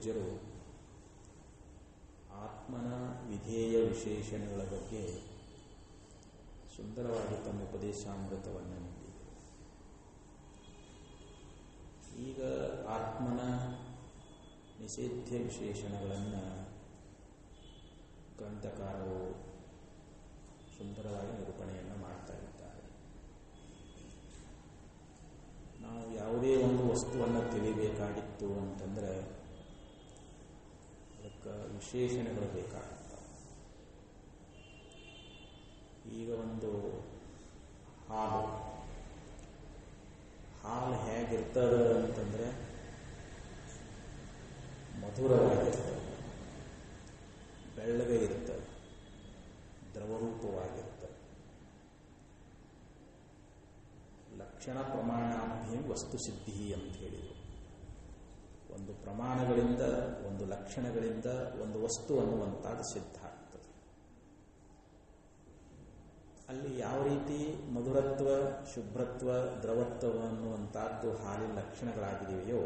ಪೂಜ್ಯರು ಆತ್ಮನ ವಿಧೇಯ ವಿಶೇಷಣಗಳ ಬಗ್ಗೆ ಸುಂದರವಾಗಿ ತಮ್ಮ ಉಪದೇಶಾಮೃತವನ್ನು ನೀಡಿದರು. ಈಗ ಆತ್ಮನ ನಿಷೇಧ್ಯ ವಿಶೇಷಣಗಳನ್ನು ಗ್ರಂಥಕಾರರು ಸುಂದರವಾಗಿ ನಿರೂಪಣೆಯನ್ನು ಮಾಡ್ತಾ ಇದ್ದಾರೆ. ನಾವು ಯಾವುದೇ ಒಂದು ವಸ್ತುವನ್ನು ತಿಳಿಬೇಕಾಗಿತ್ತು ಅಂತಂದರೆ ಅದಕ್ಕೆ ವಿಶೇಷಣಗಳು ಬೇಕಾಗುತ್ತವೆ. ಈಗ ಒಂದು ಹಾಲು ಹೇಗಿರ್ತದೆ ಅಂತಂದರೆ ಮಧುರವಾಗಿರ್ತದೆ, ಬೆಳ್ಳಗೆ ಇರ್ತದೆ, ದ್ರವರೂಪವಾಗಿರ್ತದೆ. ಲಕ್ಷಣ ಪ್ರಮಾಣಾಭ್ಯಂ ವಸ್ತು ಸಿದ್ಧಿ ಅಂತ ಹೇಳಿದರು. ಒಂದು ಪ್ರಮಾಣಗಳಿಂದ, ಒಂದು ಲಕ್ಷಣಗಳಿಂದ ಒಂದು ವಸ್ತು ಅನ್ನುವಂಥದ್ದು ಸಿದ್ಧ ಆಗ್ತದೆ. ಅಲ್ಲಿ ಯಾವ ರೀತಿ ಮಧುರತ್ವ, ಶುಭ್ರತ್ವ, ದ್ರವತ್ವ ಅನ್ನುವಂಥದ್ದು ಹಾಲಿನ ಲಕ್ಷಣಗಳಾಗಿದೆಯೋ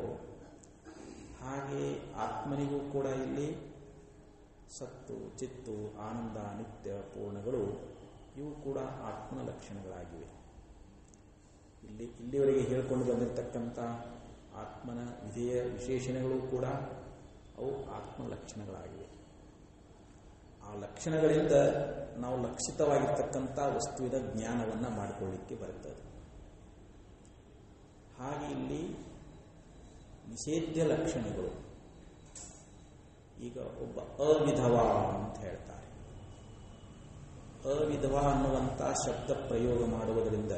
ಹಾಗೆ ಆತ್ಮನಿಗೂ ಕೂಡ ಇಲ್ಲಿ ಸತ್ತು, ಚಿತ್ತು, ಆನಂದ, ನಿತ್ಯ, ಪೂರ್ಣಗಳು ಇವು ಕೂಡ ಆತ್ಮನ ಲಕ್ಷಣಗಳಾಗಿವೆ. ಇಲ್ಲಿವರೆಗೆ ಹೇಳಿಕೊಂಡು ಬಂದಿರತಕ್ಕಂಥ ಆತ್ಮನ ವಿಧೇಯ ವಿಶೇಷಣಗಳು ಕೂಡ ಅವು ಆತ್ಮ ಲಕ್ಷಣಗಳಾಗಿವೆ. ಆ ಲಕ್ಷಣಗಳಿಂದ ನಾವು ಲಕ್ಷಿತವಾಗಿರ್ತಕ್ಕಂಥ ವಸ್ತುವಿನ ಜ್ಞಾನವನ್ನು ಮಾಡಿಕೊಳ್ಳಿಕ್ಕೆ ಬರುತ್ತದೆ. ಹಾಗೆ ಇಲ್ಲಿ ನಿಷೇಧ್ಯ ಲಕ್ಷಣಗಳು. ಈಗ ಒಬ್ಬ ಅವಿಧವ ಅಂತ ಹೇಳ್ತಾರೆ. ಅವಿಧವ ಅನ್ನುವಂಥ ಶಬ್ದ ಪ್ರಯೋಗ ಮಾಡುವುದರಿಂದ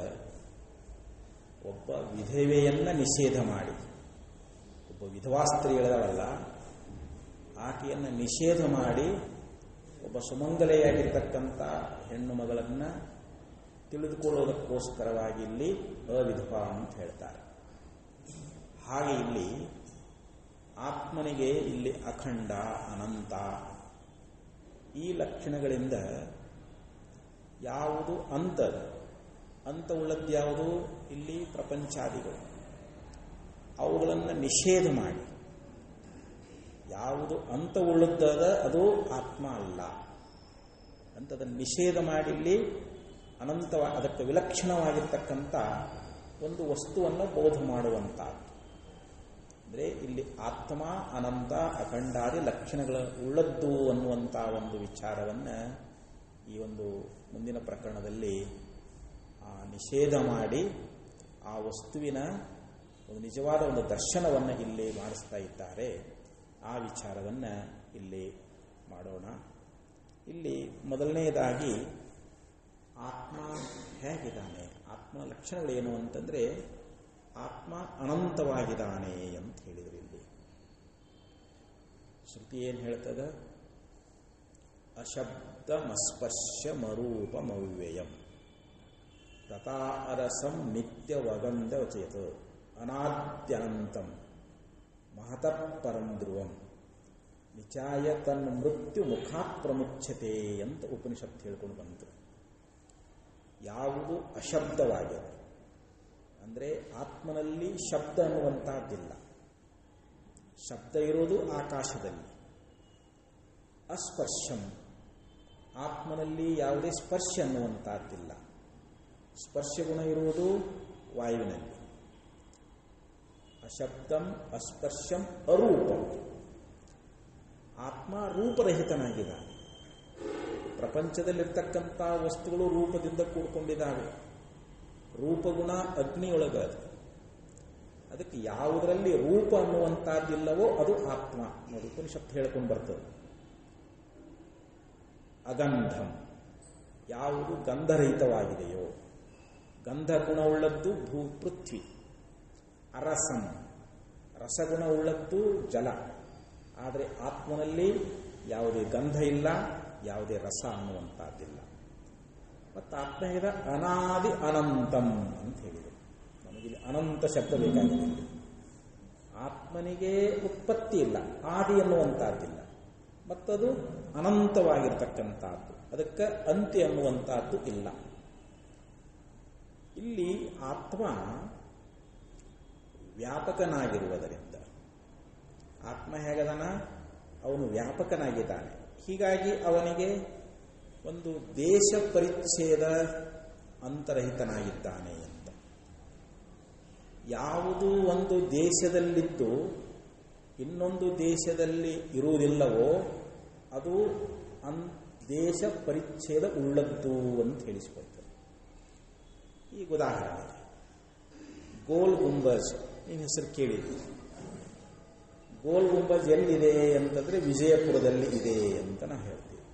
ಒಬ್ಬ ವಿಧವೆಯನ್ನ ನಿಷೇಧ ಮಾಡಿ, ಒಬ್ಬ ವಿಧವಾ ಸ್ತ್ರೀಗಳಲ್ಲ ಆಕೆಯನ್ನು ನಿಷೇಧ ಮಾಡಿ ಒಬ್ಬ ಸುಮಂಗಲೆಯಾಗಿರ್ತಕ್ಕಂಥ ಹೆಣ್ಣು ಮಗಳನ್ನು ತಿಳಿದುಕೊಳ್ಳೋದಕ್ಕೋಸ್ಕರವಾಗಿ ಇಲ್ಲಿ ಅವಿಧವ ಅಂತ ಹೇಳ್ತಾರೆ. ಹಾಗೆ ಇಲ್ಲಿ ಆತ್ಮನಿಗೆ ಇಲ್ಲಿ ಅಖಂಡ, ಅನಂತ ಈ ಲಕ್ಷಣಗಳಿಂದ ಯಾವುದು ಅಂತವುಳ್ಳದ್ದು ಯಾವುದು? ಇಲ್ಲಿ ಪ್ರಪಂಚಾದಿಗಳು. ಅವುಗಳನ್ನು ನಿಷೇಧ ಮಾಡಿ ಯಾವುದು ಅಂತವುಳ್ಳದ್ದದ ಅದು ಆತ್ಮ ಅಲ್ಲ ಅಂತದನ್ನು ನಿಷೇಧ ಮಾಡಿ ಇಲ್ಲಿ ಅದಕ್ಕೆ ವಿಲಕ್ಷಣವಾಗಿರ್ತಕ್ಕಂಥ ಒಂದು ವಸ್ತುವನ್ನು ಬೋಧ ಮಾಡುವಂಥದ್ದು. ಅಂದರೆ ಇಲ್ಲಿ ಆತ್ಮ, ಅನಂತ, ಅಖಂಡಾದಿ ಲಕ್ಷಣಗಳ ಉಳ್ಳದ್ದು ಅನ್ನುವಂಥ ಒಂದು ವಿಚಾರವನ್ನು ಈ ಒಂದು ಮುಂದಿನ ಪ್ರಕರಣದಲ್ಲಿ ನಿಷೇಧ ಮಾಡಿ ಆ ವಸ್ತುವಿನ ಒಂದು ನಿಜವಾದ ಒಂದು ದರ್ಶನವನ್ನು ಇಲ್ಲಿ ಮಾಡಿಸ್ತಾ ಇದ್ದಾರೆ. ಆ ವಿಚಾರವನ್ನು ಇಲ್ಲಿ ಮಾಡೋಣ. ಇಲ್ಲಿ ಮೊದಲನೆಯದಾಗಿ ಆತ್ಮ ಹೇಗಿದ್ದಾನೆ, ಆತ್ಮನ ಲಕ್ಷಣಗಳೇನು ಅಂತಂದರೆ ಆತ್ಮ ಅನಂತವಾಗಿದ್ದಾನೆ ಅಂತ ಹೇಳಿದರು. ಇಲ್ಲಿ ಶ್ರುತಿ ಏನು ಹೇಳ್ತದ? ಅಶಬ್ದಮಸ್ಪರ್ಶಮರೂಪಮವ್ಯಯಂ ತಥಾ ಅರಸಂ ನಿತ್ಯವಗಂಧವಚೇತ್ ಅನಾದ್ಯನಂತಂ ಮಹತಃ ಪರಂ ಧ್ರುವಂ ನಿಚಾಯ ತನ್ನ ಮೃತ್ಯು ಮುಖಾತ್ ಪ್ರಮುಚ್ಯತೆ ಅಂತ ಉಪನಿಷತ್ತು ಹೇಳ್ಕೊಂಡು ಬಂತು. ಯಾವುದು ಅಶಬ್ದವಾಗಿದೆ ಅಂದರೆ ಆತ್ಮನಲ್ಲಿ ಶಬ್ದ ಅನ್ನುವಂಥದ್ದಿಲ್ಲ. ಶಬ್ದ ಇರೋದು ಆಕಾಶದಲ್ಲಿ. ಅಸ್ಪರ್ಶಂ ಆತ್ಮನಲ್ಲಿ ಯಾವುದೇ ಸ್ಪರ್ಶ ಅನ್ನುವಂಥದ್ದಿಲ್ಲ. ಸ್ಪರ್ಶಗುಣ ಇರುವುದು ವಾಯುವಿನಲ್ಲಿ. ಅಶಬ್ದಂ ಅಸ್ಪರ್ಶಂ ಅರೂಪಂ ಆತ್ಮ ರೂಪರಹಿತನಾಗಿದ್ದಾನೆ. ಪ್ರಪಂಚದಲ್ಲಿರ್ತಕ್ಕಂಥ ವಸ್ತುಗಳು ರೂಪದಿಂದ ಕೂಡಿಕೊಂಡಿದ್ದಾವೆ. ರೂಪಗುಣ ಅಗ್ನಿಯೊಳಗ. ಅದಕ್ಕೆ ಯಾವುದರಲ್ಲಿ ರೂಪ ಅನ್ನುವಂಥದ್ದಿಲ್ಲವೋ ಅದು ಆತ್ಮ ಅನ್ನೋದು ಉಪನಿಷತ್ತು ಹೇಳ್ಕೊಂಡು ಬರ್ತದೆ. ಅಗಂಧಂ ಯಾವುದು ಗಂಧರಹಿತವಾಗಿದೆಯೋ, ಗಂಧಗುಣವುಳ್ಳದ್ದು ಪೃಥ್ವಿ. ಅರಸಂ ರಸಗುಣವುಳ್ಳದ್ದು ಜಲ. ಆದರೆ ಆತ್ಮನಲ್ಲಿ ಯಾವುದೇ ಗಂಧ ಇಲ್ಲ, ಯಾವುದೇ ರಸ ಅನ್ನುವಂಥದ್ದಿಲ್ಲ. ಮತ್ತು ಆತ್ಮ ಹೇಳಿದ ಅನಾದಿ ಅನಂತಂ ಅಂತ ಹೇಳಿದರು. ನಮಗಿಲ್ಲಿ ಅನಂತ ಶಬ್ದ ಬೇಕಾಗಿದೆ. ಆತ್ಮನಿಗೆ ಉತ್ಪತ್ತಿ ಇಲ್ಲ, ಆದಿ ಅನ್ನುವಂಥದ್ದಿಲ್ಲ. ಮತ್ತದು ಅನಂತವಾಗಿರ್ತಕ್ಕಂಥದ್ದು, ಅದಕ್ಕೆ ಅಂತ್ಯ ಅನ್ನುವಂಥದ್ದು ಇಲ್ಲ. ಇಲ್ಲಿ ಆತ್ಮ ವ್ಯಾಪಕನಾಗಿರುವುದರಿಂದ ಆತ್ಮ ಹೇಗದಾನ, ಅವನು ವ್ಯಾಪಕನಾಗಿದ್ದಾನೆ. ಹೀಗಾಗಿ ಅವನಿಗೆ ಒಂದು ದೇಶ ಪರಿಚ್ಛೇದ ಅಂತರಹಿತನಾಗಿದ್ದಾನೆ ಅಂತ. ಯಾವುದು ಒಂದು ದೇಶದಲ್ಲಿದ್ದು ಇನ್ನೊಂದು ದೇಶದಲ್ಲಿ ಇರುವುದಿಲ್ಲವೋ ಅದು ದೇಶ ಪರಿಚ್ಛೇದ ಉಳ್ಳದ್ದು ಅಂತ ಹೇಳಿಸಿಕೊಳ್ತಾರೆ. ಈಗ ಉದಾಹರಣೆ, ಗೋಲ್ ಗುಂಬಜ್ ನಿಮ್ಮ ಹೆಸರು ಕೇಳಿದ್ವಿ. ಗೋಲ್ ಗುಂಬಜ್ ಎಲ್ಲಿದೆ ಅಂತಂದ್ರೆ ವಿಜಯಪುರದಲ್ಲಿ ಇದೆ ಅಂತ ನಾವು ಹೇಳ್ತೀವಿ.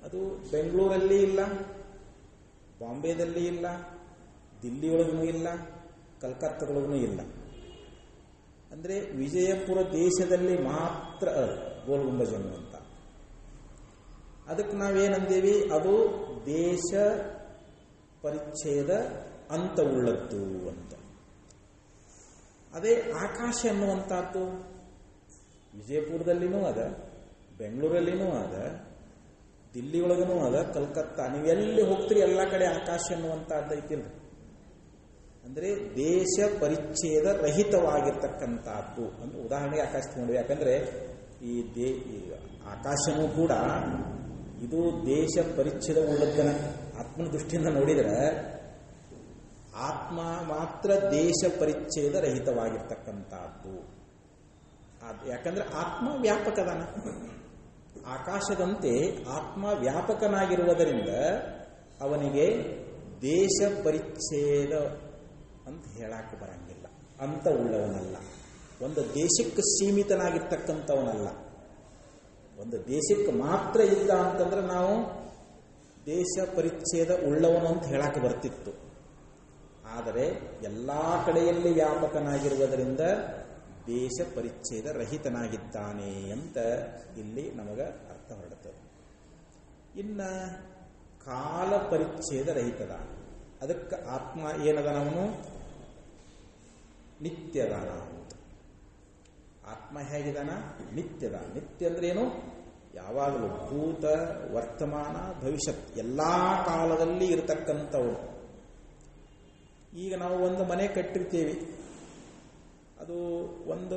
ಅದು ಬೆಂಗಳೂರಲ್ಲಿ ಇಲ್ಲ, ಬಾಂಬೆದಲ್ಲಿ ಇಲ್ಲ, ದಿಲ್ಲಿಯೊಳಗೂ ಇಲ್ಲ, ಕಲ್ಕತ್ತಾದೊಳಗೂ ಇಲ್ಲ. ಅಂದರೆ ವಿಜಯಪುರ ದೇಶದಲ್ಲಿ ಮಾತ್ರ ಗೋಲ್ ಗುಂಬಜ್ ಅನ್ನುವಂತ. ಅದಕ್ಕೆ ನಾವೇನಂದೇವಿ, ಅದು ದೇಶ ಪರಿಚ್ಛೇದ ಅಂತ ಉಳ್ಳದ್ದು ಅಂತ. ಅದೇ ಆಕಾಶ ಅನ್ನುವಂಥದ್ದು ವಿಜಯಪುರದಲ್ಲಿನೂ ಅದ, ಬೆಂಗಳೂರಲ್ಲಿನೂ ಅದ, ದಿಲ್ಲಿಯೊಳಗೂ ಅದ, ಕಲ್ಕತ್ತಾ, ನೀವೆಲ್ಲಿ ಹೋಗ್ತೀರಿ ಎಲ್ಲ ಕಡೆ ಆಕಾಶ ಅನ್ನುವಂಥದ್ದು ಐತಿಲ್ಲ. ಅಂದರೆ ದೇಶ ಪರಿಚ್ಛೇದ ರಹಿತವಾಗಿರ್ತಕ್ಕಂಥದ್ದು ಅಂದ್ರೆ ಉದಾಹರಣೆಗೆ ಆಕಾಶ ತಗೊಂಡ್ವಿ. ಯಾಕಂದ್ರೆ ಈ ಆಕಾಶನೂ ಕೂಡ ಇದು ದೇಶ ಪರಿಚ್ಛೇದ ಉಳ್ಳದ್ದನ ಆತ್ಮನ ದೃಷ್ಟಿಯಿಂದ ನೋಡಿದರೆ ಆತ್ಮ ಮಾತ್ರ ದೇಶ ಪರಿಚ್ಛೇದ ರಹಿತವಾಗಿರ್ತಕ್ಕಂಥದ್ದು. ಯಾಕಂದ್ರೆ ಆತ್ಮ ವ್ಯಾಪಕದಾನ. ಆಕಾಶದಂತೆ ಆತ್ಮ ವ್ಯಾಪಕನಾಗಿರುವುದರಿಂದ ಅವನಿಗೆ ದೇಶ ಪರಿಚ್ಛೇದ ಅಂತ ಹೇಳಕ್ಕೆ ಬರಂಗಿಲ್ಲ. ಅಂತ ಉಳ್ಳವನಲ್ಲ, ಒಂದು ದೇಶಕ್ಕೆ ಸೀಮಿತನಾಗಿರ್ತಕ್ಕಂಥವನಲ್ಲ. ಒಂದು ದೇಶಕ್ಕೆ ಮಾತ್ರ ಇದ್ದ ಅಂತಂದ್ರೆ ನಾವು ದೇಶ ಪರಿಚ್ಛೇದ ಉಳ್ಳವನು ಅಂತ ಹೇಳಕ್ಕೆ ಬರ್ತಿತ್ತು. ಆದರೆ ಎಲ್ಲ ಕಡೆಯಲ್ಲಿ ವ್ಯಾಪಕನಾಗಿರುವುದರಿಂದ ದೇಶ ಪರಿಚ್ಛೇದ ರಹಿತನಾಗಿದ್ದಾನೆ ಅಂತ ಇಲ್ಲಿ ನಮಗೆ ಅರ್ಥ ಹೊರಡುತ್ತದೆ. ಇನ್ನು ಕಾಲ ಪರಿಚ್ಛೇದ ರಹಿತದ, ಅದಕ್ಕೆ ಆತ್ಮ ಏನದನವನು ನಿತ್ಯದಾನ ಅಂತ. ಆತ್ಮ ಹೇಗಿದಾನ? ನಿತ್ಯದ. ನಿತ್ಯ ಅಂದ್ರೆ ಏನು? ಯಾವಾಗಲೂ ಭೂತ, ವರ್ತಮಾನ, ಭವಿಷ್ಯತ್ ಎಲ್ಲಾ ಕಾಲದಲ್ಲಿ ಇರತಕ್ಕಂಥವನು. ಈಗ ನಾವು ಒಂದು ಮನೆ ಕಟ್ಟಿರ್ತೀವಿ, ಅದು ಒಂದು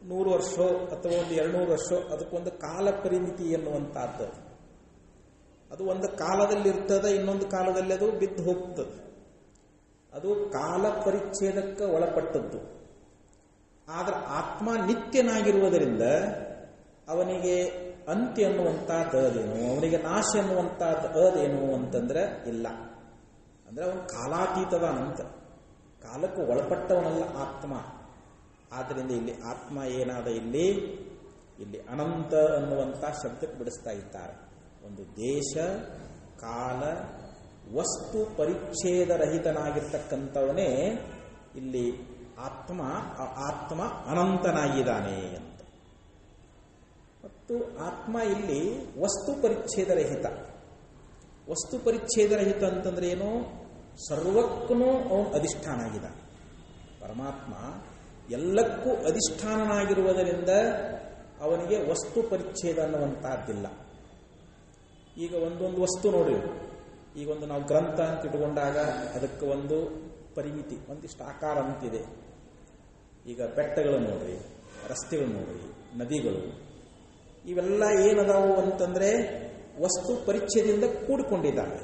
100 ವರ್ಷ ಅಥವಾ ಒಂದು 200 ವರ್ಷ, ಅದಕ್ಕೊಂದು ಕಾಲ ಪರಿಮಿತಿ ಎನ್ನುವಂತಹದ್ದು. ಅದು ಒಂದು ಕಾಲದಲ್ಲಿ ಇರ್ತದೆ, ಇನ್ನೊಂದು ಕಾಲದಲ್ಲಿ ಅದು ಬಿದ್ದು ಹೋಗ್ತದೆ. ಅದು ಕಾಲ ಪರಿಚ್ಛೇದಕ್ಕೆ ಒಳಪಟ್ಟದ್ದು. ಆದರೆ ಆತ್ಮ ನಿತ್ಯನಾಗಿರುವುದರಿಂದ ಅವನಿಗೆ ಅಂತ್ಯ ಅನ್ನುವಂಥದ್ದು ಅದೇನು, ಅವನಿಗೆ ನಾಶ ಅನ್ನುವಂಥದ್ದು ಅದೇನು ಅಂತಂದ್ರೆ ಇಲ್ಲ. ಅಂದ್ರೆ ಅವನು ಕಾಲಾತೀತದಾನಂತ, ಕಾಲಕ್ಕೆ ಒಳಪಟ್ಟವನಲ್ಲ ಆತ್ಮ. ಆದ್ದರಿಂದ ಇಲ್ಲಿ ಆತ್ಮ ಏನಾದ ಇಲ್ಲಿ ಅನಂತ ಅನ್ನುವಂಥ ಶಬ್ದಕ್ಕೆ ಬಿಡಿಸ್ತಾ ಇದ್ದಾರೆ. ಒಂದು ದೇಶ, ಕಾಲ, ವಸ್ತು ಪರಿಚ್ಛೇದ ರಹಿತನಾಗಿರ್ತಕ್ಕಂಥವನೇ ಇಲ್ಲಿ ಆತ್ಮ ಅನಂತನಾಗಿದ್ದಾನೆ ಅಂತ. ಮತ್ತು ಆತ್ಮ ಇಲ್ಲಿ ವಸ್ತು ಪರಿಚ್ಛೇದ ರಹಿತ. ವಸ್ತು ಪರಿಚ್ಛೇದ ರಹಿತ ಅಂತಂದ್ರೆ ಏನು? ಸರ್ವಕ್ಕೂ ಅವನು ಅಧಿಷ್ಠಾನ ಆಗಿದ್ದಾನೆ. ಪರಮಾತ್ಮ ಎಲ್ಲಕ್ಕೂ ಅಧಿಷ್ಠಾನನಾಗಿರುವುದರಿಂದ ಅವನಿಗೆ ವಸ್ತು ಪರಿಚ್ಛೇದ ಅನ್ನುವಂತಹದ್ದಿಲ್ಲ. ಈಗ ಒಂದೊಂದು ವಸ್ತು ನೋಡಿ, ಈಗ ಒಂದು ನಾವು ಗ್ರಂಥ ಅಂತ ಇಟ್ಕೊಂಡಾಗ ಅದಕ್ಕೆ ಒಂದು ಪರಿಮಿತಿ, ಒಂದಿಷ್ಟು ಆಕಾರ ಅಂತಿದೆ. ಈಗ ಬೆಟ್ಟಗಳು ನೋಡ್ರಿ, ರಸ್ತೆಗಳು ನೋಡ್ರಿ, ನದಿಗಳು, ಇವೆಲ್ಲ ಏನದಾವು ಅಂತಂದ್ರೆ ವಸ್ತು ಪರಿಚ್ಛೇದದಿಂದ ಕೂಡಿಕೊಂಡಿದ್ದಾವೆ.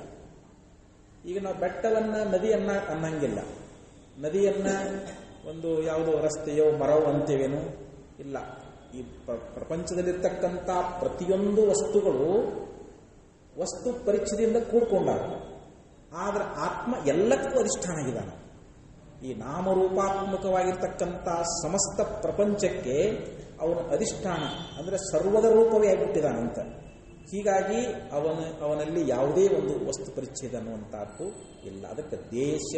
ಈಗ ನಾವು ಬೆಟ್ಟವನ್ನ ನದಿಯನ್ನ ಅನ್ನಂಗಿಲ್ಲ, ನದಿಯನ್ನ ಒಂದು ಯಾವುದೋ ರಸ್ತೆಯೋ ಮರವೋ ಅಂತೇವೇನು ಇಲ್ಲ. ಈ ಪ್ರಪಂಚದಲ್ಲಿರ್ತಕ್ಕಂಥ ಪ್ರತಿಯೊಂದು ವಸ್ತುಗಳು ವಸ್ತು ಪರಿಚ್ಛೇದದಿಂದ ಕೂಡ್ಕೊಂಡಾಗ. ಆದ್ರೆ ಆತ್ಮ ಎಲ್ಲಕ್ಕೂ ಅಧಿಷ್ಠಾನ ಆಗಿದ್ದಾನೆ. ಈ ನಾಮರೂಪಾತ್ಮಕವಾಗಿರ್ತಕ್ಕಂಥ ಸಮಸ್ತ ಪ್ರಪಂಚಕ್ಕೆ ಅವನ ಅಧಿಷ್ಠಾನ ಅಂದ್ರೆ ಸರ್ವದ ರೂಪವೇ ಆಗಿಬಿಟ್ಟಿದ್ದಾನಂತ. ಹೀಗಾಗಿ ಅವನಲ್ಲಿ ಯಾವುದೇ ಒಂದು ವಸ್ತು ಪರಿಚ್ಛೇದ ಅನ್ನುವಂಥದ್ದು ಇಲ್ಲ. ಅದಕ್ಕೆ ದೇಶ,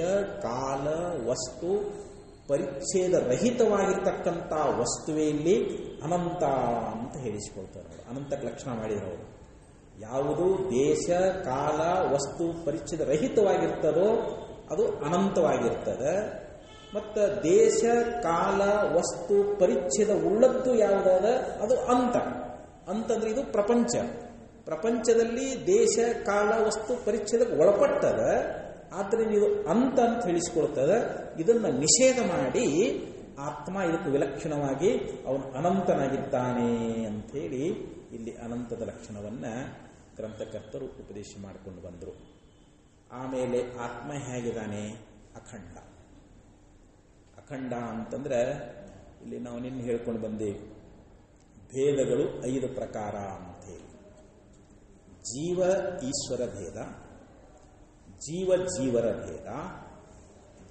ಕಾಲ, ವಸ್ತು ಪರಿಚ್ಛೇದ ರಹಿತವಾಗಿರ್ತಕ್ಕಂಥ ವಸ್ತುವೇ ಇಲ್ಲಿ ಅನಂತ ಅಂತ ಹೇಳಿಸಿಕೊಳ್ತಾರೆ. ಅನಂತಕ್ಕೆ ಲಕ್ಷಣ ಮಾಡಿದ್ರು ಅವರು. ಯಾವುದು ದೇಶ, ಕಾಲ, ವಸ್ತು ಪರಿಚ್ಛೇದ ರಹಿತವಾಗಿರ್ತದೋ ಅದು ಅನಂತವಾಗಿರ್ತದೆ. ಮತ್ತು ದೇಶ, ಕಾಲ, ವಸ್ತು ಪರಿಚ್ಛೇದ ಉಳ್ಳದ್ದು ಯಾವುದಾದ ಅದು ಅಂತಂದ್ರೆ ಇದು ಪ್ರಪಂಚ. ಪ್ರಪಂಚದಲ್ಲಿ ದೇಶ, ಕಾಲ, ವಸ್ತು ಪರಿಚ್ಛೇದಕ್ಕೆ ಒಳಪಟ್ಟದ. ಆದ್ದರಿಂದ ಇದು ಅಂತ ಹೇಳಿಸಿಕೊಳ್ತದೆ. ಇದನ್ನು ನಿಷೇಧ ಮಾಡಿ ಆತ್ಮ ಇದಕ್ಕೆ ವಿಲಕ್ಷಣವಾಗಿ ಅವನು ಅನಂತನಾಗಿದ್ದಾನೆ ಅಂಥೇಳಿ ಇಲ್ಲಿ ಅನಂತದ ಲಕ್ಷಣವನ್ನು ಗ್ರಂಥಕರ್ತರು ಉಪದೇಶ ಮಾಡಿಕೊಂಡು ಬಂದರು. ಆಮೇಲೆ ಆತ್ಮ ಹೇಗಿದ್ದಾನೆ? ಅಖಂಡ. ಅಖಂಡ ಅಂತಂದ್ರೆ ಇಲ್ಲಿ ನಾವು ನಿನ್ನೆ ಹೇಳ್ಕೊಂಡು ಬಂದೇವೆ, ಭೇದಗಳು 5 ಪ್ರಕಾರ ಅಂತೇಳಿ. ಜೀವ ಈಶ್ವರ ಭೇದ, ಜೀವ ಜೀವರ ಭೇದ,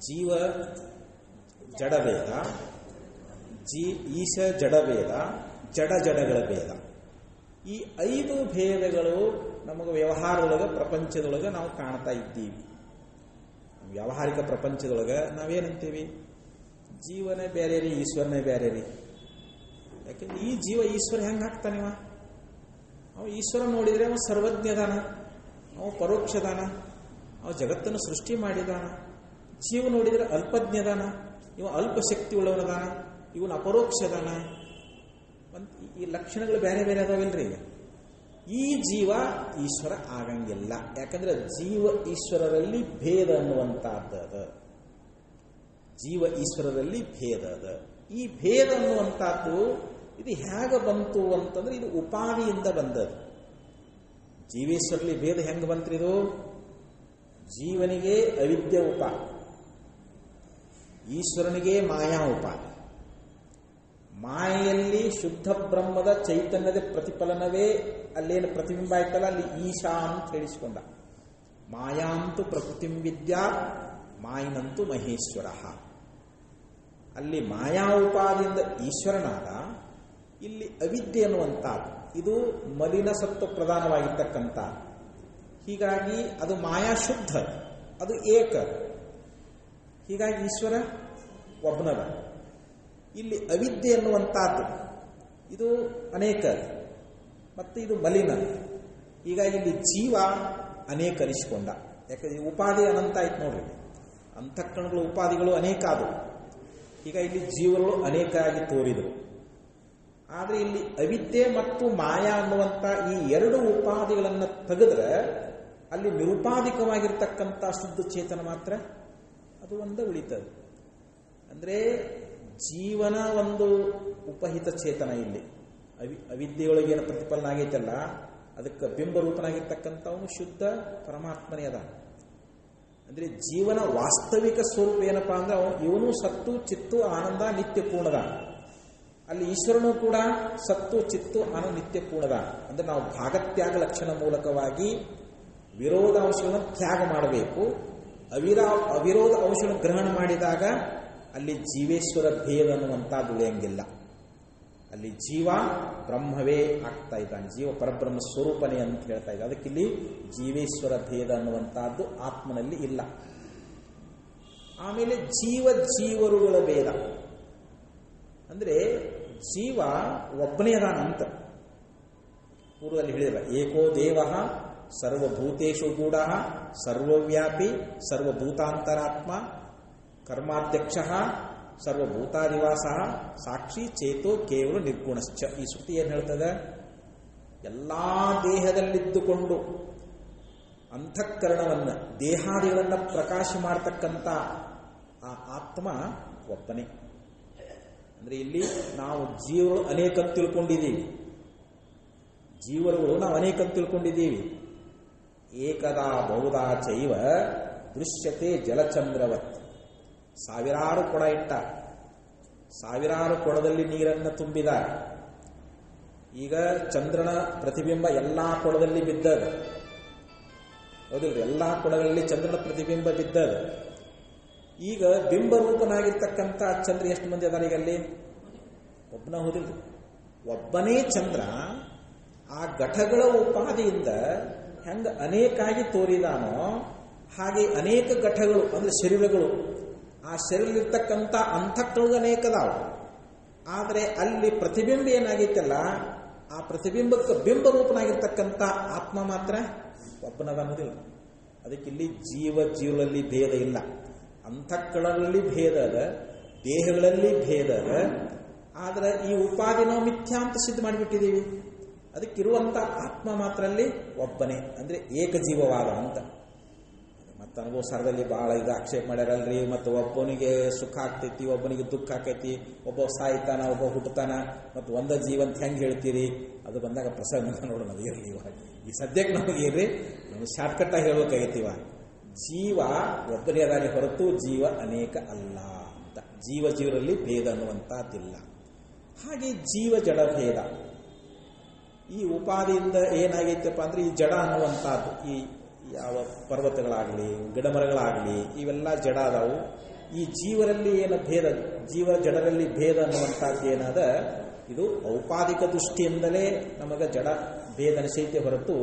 ಜೀವ ಜಡಭೇದ, ಈಶ ಜಡಭೇದ, ಜಡ ಜಡಗಳ ಭೇದ. ಈ 5 ಭೇದಗಳು ನಮಗೆ ವ್ಯವಹಾರದೊಳಗೆ ಪ್ರಪಂಚದೊಳಗೆ ನಾವು ಕಾಣ್ತಾ ಇದ್ದೀವಿ. ವ್ಯಾವಹಾರಿಕ ಪ್ರಪಂಚದೊಳಗೆ ನಾವೇನಂತೀವಿ? ಜೀವನೇ ಬೇರೆ ರೀ, ಈಶ್ವರನೇ ಬೇರೆ ರೀ. ಯಾಕೆಂದ್ರೆ ಈ ಜೀವ ಈಶ್ವರ ಹೆಂಗೆ ಆಗ್ತಾನಿವ? ಅವ ಈಶ್ವರ ನೋಡಿದರೆ ಅವ ಸರ್ವಜ್ಞದಾನ, ಅವ ಪರೋಕ್ಷದಾನ, ಅವ ಜಗತ್ತನ್ನು ಸೃಷ್ಟಿ ಮಾಡಿದಾನ. ಜೀವ ನೋಡಿದರೆ ಅಲ್ಪಜ್ಞದಾನ, ಇವ ಅಲ್ಪ ಶಕ್ತಿ ಉಳ್ಳವನದಾನ, ಇವನು ಅಪರೋಕ್ಷದಾನ. ಈ ಲಕ್ಷಣಗಳು ಬೇರೆ ಬೇರೆ ಅದಾವಿಲ್ರಿ. ಈ ಜೀವ ಈಶ್ವರ ಆಗಂಗಿಲ್ಲ. ಯಾಕಂದ್ರೆ ಜೀವ ಈಶ್ವರರಲ್ಲಿ ಭೇದ ಅನ್ನುವಂಥದ್ದು. ಜೀವ ಈಶ್ವರರಲ್ಲಿ ಭೇದ ಅದ. ಈ ಭೇದ ಅನ್ನುವಂಥದ್ದು ಇದು ಹೇಗೆ ಬಂತು ಅಂತಂದ್ರೆ ಇದು ಉಪಾದಿಯಿಂದ ಬಂದದ್ದು. ಜೀವೇಶ್ವರಲ್ಲಿ ಭೇದ ಹೆಂಗೆ ಬಂತ್ರಿ? ಇದು ಜೀವನಿಗೆ ಅವಿದ್ಯೆ ಉಪಾದಿ, ಈಶ್ವರನಿಗೆ ಮಾಯಾ ಉಪಾದಿ. ಮಾಯೆಯಲ್ಲಿ ಶುದ್ಧ ಬ್ರಹ್ಮದ ಚೈತನ್ಯದ ಪ್ರತಿಫಲನವೇ ಅಲ್ಲೇನು ಪ್ರತಿಬಿಂಬ ಆಯ್ತಲ್ಲ, ಅಲ್ಲಿ ಈಶಾ ಅಂತ ಹೇಳಿಸಿಕೊಂಡ. ಮಾಯಾಂತು ಪ್ರಕೃತಿಂ ವಿದ್ಯಾ ಮಾಯಿನಂತೂ ಮಹೇಶ್ವರ. ಅಲ್ಲಿ ಮಾಯಾ ಉಪಾದಿಯಿಂದ ಈಶ್ವರನಾದ, ಇಲ್ಲಿ ಅವಿದ್ಯೆ ಅನ್ನುವಂಥದ್ದು ಇದು ಮಲಿನ ಸತ್ವ ಪ್ರಧಾನವಾಗಿರ್ತಕ್ಕಂಥ. ಹೀಗಾಗಿ ಅದು ಮಾಯಾ ಶುದ್ಧ, ಅದು ಏಕ. ಹೀಗಾಗಿ ಈಶ್ವರ ಒಬ್ಬನದ. ಇಲ್ಲಿ ಅವಿದ್ಯೆ ಅನ್ನುವಂಥದ್ದು ಇದು ಅನೇಕ ಮತ್ತು ಇದು ಮಲಿನ. ಹೀಗಾಗಿ ಇಲ್ಲಿ ಜೀವ ಅನೇಕರಿಸಿಕೊಂಡ. ಯಾಕಂದ್ರೆ ಉಪಾಧಿ ಅನಂತ ಆಯ್ತು ನೋಡ್ರಿ. ಅಂತಃಕರಣಗಳು ಉಪಾಧಿಗಳು ಅನೇಕ ಆದವು. ಈಗ ಇಲ್ಲಿ ಜೀವಗಳು ಅನೇಕ ಆಗಿ ತೋರಿದರು. ಆದರೆ ಇಲ್ಲಿ ಅವಿದ್ಯೆ ಮತ್ತು ಮಾಯಾ ಅನ್ನುವಂಥ ಈ 2 ಉಪಾಧಿಗಳನ್ನು ತೆಗೆದ್ರೆ ಅಲ್ಲಿ ನಿರುಪಾಧಿಕವಾಗಿರ್ತಕ್ಕಂಥ ಶುದ್ಧ ಚೇತನ ಮಾತ್ರ ಅದು ಒಂದೇ ಉಳಿತದೆ. ಅಂದರೆ ಜೀವನ ಒಂದು ಉಪಹಿತ ಚೇತನ. ಇಲ್ಲಿ ಅವಿದ್ಯೆಯೊಳಗೇನು ಪ್ರತಿಫಲನ ಆಗೈತಲ್ಲ, ಅದಕ್ಕೆ ಬಿಂಬರೂಪನಾಗಿರ್ತಕ್ಕಂಥವನು ಶುದ್ಧ ಪರಮಾತ್ಮನೇ ಅದ. ಅಂದರೆ ಜೀವನ ವಾಸ್ತವಿಕ ಸ್ವರೂಪ ಏನಪ್ಪಾ ಅಂದ್ರೆ ಇವನು ಸತ್ತು ಚಿತ್ತು ಆನಂದ ನಿತ್ಯ ಪೂರ್ಣದ. ಅಲ್ಲಿ ಈಶ್ವರನು ಕೂಡ ಸತ್ತು ಚಿತ್ತು ಆನಂದ ನಿತ್ಯ ಪೂರ್ಣದ. ಅಂದ್ರೆ ನಾವು ಭಾಗತ್ಯಾಗ ಲಕ್ಷಣ ಮೂಲಕವಾಗಿ ವಿರೋಧ ಅಂಶವನ್ನು ತ್ಯಾಗ ಮಾಡಬೇಕು. ಅವಿರೋಧ ಅಂಶವನ್ನು ಗ್ರಹಣ ಮಾಡಿದಾಗ ಅಲ್ಲಿ ಜೀವೇಶ್ವರ ಭೇದ ಅನ್ನುವಂಥದ್ದು ಉಳಿಯಂಗಿಲ್ಲ. ಅಲ್ಲಿ ಜೀವ ಬ್ರಹ್ಮವೇ ಆಗ್ತಾ ಇದ್ದಾನೆ, ಜೀವ ಪರಬ್ರಹ್ಮ ಸ್ವರೂಪನೇ ಅಂತ ಹೇಳ್ತಾ ಇದ್ದ. ಅದಕ್ಕಿಲ್ಲಿ ಜೀವೇಶ್ವರ ಭೇದ ಅನ್ನುವಂಥದ್ದು ಆತ್ಮನಲ್ಲಿ ಇಲ್ಲ. ಆಮೇಲೆ ಜೀವ ಜೀವರುಗಳ ಭೇದ ಅಂದ್ರೆ ಜೀವ ಒಬ್ಬನೇ ಅದಾನಂತ ಪೂರ್ವದಲ್ಲಿ ಹೇಳಿಲ್ಲ. ಏಕೋ ದೇವ ಸರ್ವಭೂತೇಷು ಗೂಢ ಸರ್ವವ್ಯಾಪಿ ಸರ್ವಭೂತಾಂತರಾತ್ಮ ಕರ್ಮಾಧ್ಯಕ್ಷ ಸರ್ವಭೂತಾದಿವಾಸ ಸಾಕ್ಷಿ ಚೇತೋ ಕೇವಲ ನಿರ್ಗುಣಶ್ಚ. ಈ ಶ್ರುತಿ ಏನು ಹೇಳ್ತದೆ? ಎಲ್ಲಾ ದೇಹದಲ್ಲಿದ್ದುಕೊಂಡು ಅಂತಃಕರಣವನ್ನು ದೇಹಾದಿಗಳನ್ನು ಪ್ರಕಾಶ ಮಾಡತಕ್ಕಂಥ ಆ ಆತ್ಮ ಒಬ್ಬನೇ. ಅಂದ್ರೆ ಇಲ್ಲಿ ನಾವು ಜೀವಗಳು ಅನೇಕ ತಿಳ್ಕೊಂಡಿದ್ದೀವಿ, ಜೀವರುಗಳು ನಾವು ಅನೇಕ ತಿಳ್ಕೊಂಡಿದ್ದೀವಿ. ಏಕದಾ ಬಹುದಾ ಚೈವ ದೃಶ್ಯತೆ ಜಲಚಂದ್ರವತ್. ಸಾವಿರಾರು ಕೊಡ ಇಟ್ಟ, ಸಾವಿರಾರು ಕೊಡದಲ್ಲಿ ನೀರನ್ನು ತುಂಬಿದ್ದಾರೆ. ಈಗ ಚಂದ್ರನ ಪ್ರತಿಬಿಂಬ ಎಲ್ಲಾ ಕೊಡದಲ್ಲಿ ಬಿದ್ದದ, ಹೌದಿಲ್ರಿ? ಎಲ್ಲಾ ಕೊಡಗಳಲ್ಲಿ ಚಂದ್ರನ ಪ್ರತಿಬಿಂಬ ಬಿದ್ದದ. ಈಗ ಬಿಂಬರೂಪನಾಗಿರ್ತಕ್ಕಂಥ ಚಂದ್ರ ಎಷ್ಟು ಮಂದಿ ಅದಾರ? ಈಗ ಅಲ್ಲಿ ಒಬ್ಬನ, ಹೌದಿಲ್ರಿ? ಒಬ್ಬನೇ ಚಂದ್ರ ಆ ಘಟಗಳ ಉಪಾದಿಯಿಂದ ಹೆಂಗ ಅನೇಕಾಗಿ ತೋರಿದಾನೋ ಹಾಗೆ ಅನೇಕ ಘಟಗಳು ಅಂದ್ರೆ ಶರೀರಗಳು, ಆ ಶರೀರದಲ್ಲಿರ್ತಕ್ಕಂಥ ಅಂತಃಕರಣಗಳು ಅನೇಕದಾವ. ಆದರೆ ಅಲ್ಲಿ ಪ್ರತಿಬಿಂಬ ಏನಾಗೈತಲ್ಲ, ಆ ಪ್ರತಿಬಿಂಬಕ್ಕೆ ಬಿಂಬರೂಪನಾಗಿರ್ತಕ್ಕಂಥ ಆತ್ಮ ಮಾತ್ರ ಒಬ್ಬನದ ಅನ್ನೋದಿಲ್ಲ. ಅದಕ್ಕಿಲ್ಲಿ ಜೀವ ಜೀವಗಳಲ್ಲಿ ಭೇದ ಇಲ್ಲ. ಅಂತಃಕರಣಗಳಲ್ಲಿ ಭೇದ ಅದ, ದೇಹಗಳಲ್ಲಿ ಭೇದ ಅದ. ಆದರೆ ಈ ಉಪಾಧಿ ನಾವು ಮಿಥ್ಯಾ ಅಂತ ಸಿದ್ಧ ಮಾಡಿಬಿಟ್ಟಿದ್ದೀವಿ. ಅದಕ್ಕಿರುವಂಥ ಆತ್ಮ ಮಾತ್ರ ಅಲ್ಲಿ ಒಬ್ಬನೇ, ಅಂದ್ರೆ ಏಕಜೀವವಾದ ಅಂತ. ತನಗೂ ಸರದಲ್ಲಿ ಭಾಳ ಇದು ಆಕ್ಷೇಪ ಮಾಡ್ಯಾರಲ್ರಿ, ಮತ್ತು ಒಬ್ಬನಿಗೆ ಸುಖ ಆಗ್ತೈತಿ, ಒಬ್ಬನಿಗೆ ದುಃಖ ಆಕೈತಿ, ಒಬ್ಬ ಸಾಯ್ತಾನ, ಒಬ್ಬ ಹುಟ್ಟತಾನ, ಮತ್ತು ಒಂದ ಜೀವಂತ ಹೆಂಗೆ ಹೇಳ್ತೀರಿ? ಅದು ಬಂದಾಗ ಪ್ರಸಂಗ ನೋಡೋಣ. ಅದು ಇರಲಿ ಇವಾಗ, ಈ ಸದ್ಯಕ್ಕೆ ನಮಗೆ ಇರ್ರಿ, ನಮಗೆ ಶಾರ್ಟ್ಕಟ್ಟಾಗಿ ಹೇಳ್ಬೇಕಾಗೈತಿ. ಇವಾಗ ಜೀವ ಒಬ್ಬನೇ ಅದಾನೆ ಹೊರತು ಜೀವ ಅನೇಕ ಅಲ್ಲ ಅಂತ. ಜೀವರಲ್ಲಿ ಭೇದ ಅನ್ನುವಂಥದ್ದಿಲ್ಲ. ಹಾಗೆ ಜೀವ ಜಡ ಭೇದ ಈ ಉಪಾದಿಯಿಂದ ಏನಾಗೈತಪ್ಪ ಅಂದ್ರೆ, ಈ ಜಡ ಅನ್ನುವಂಥದ್ದು, ಈ ಯಾವ ಪರ್ವತಗಳಾಗಲಿ ಗಿಡಮರಗಳಾಗಲಿ ಇವೆಲ್ಲ ಜಡ ಅದಾವು. ಈ ಜೀವರಲ್ಲಿ ಏನು ಭೇದ, ಜೀವ ಜಡರಲ್ಲಿ ಭೇದ ಅನ್ನುವಂಥದ್ದು ಏನಾದ, ಇದು ಔಪಾದಿಕ ದೃಷ್ಟಿಯಿಂದಲೇ ನಮಗೆ ಜಡ ಭೇದ ಅನಿಸೈತೆ ಹೊರತು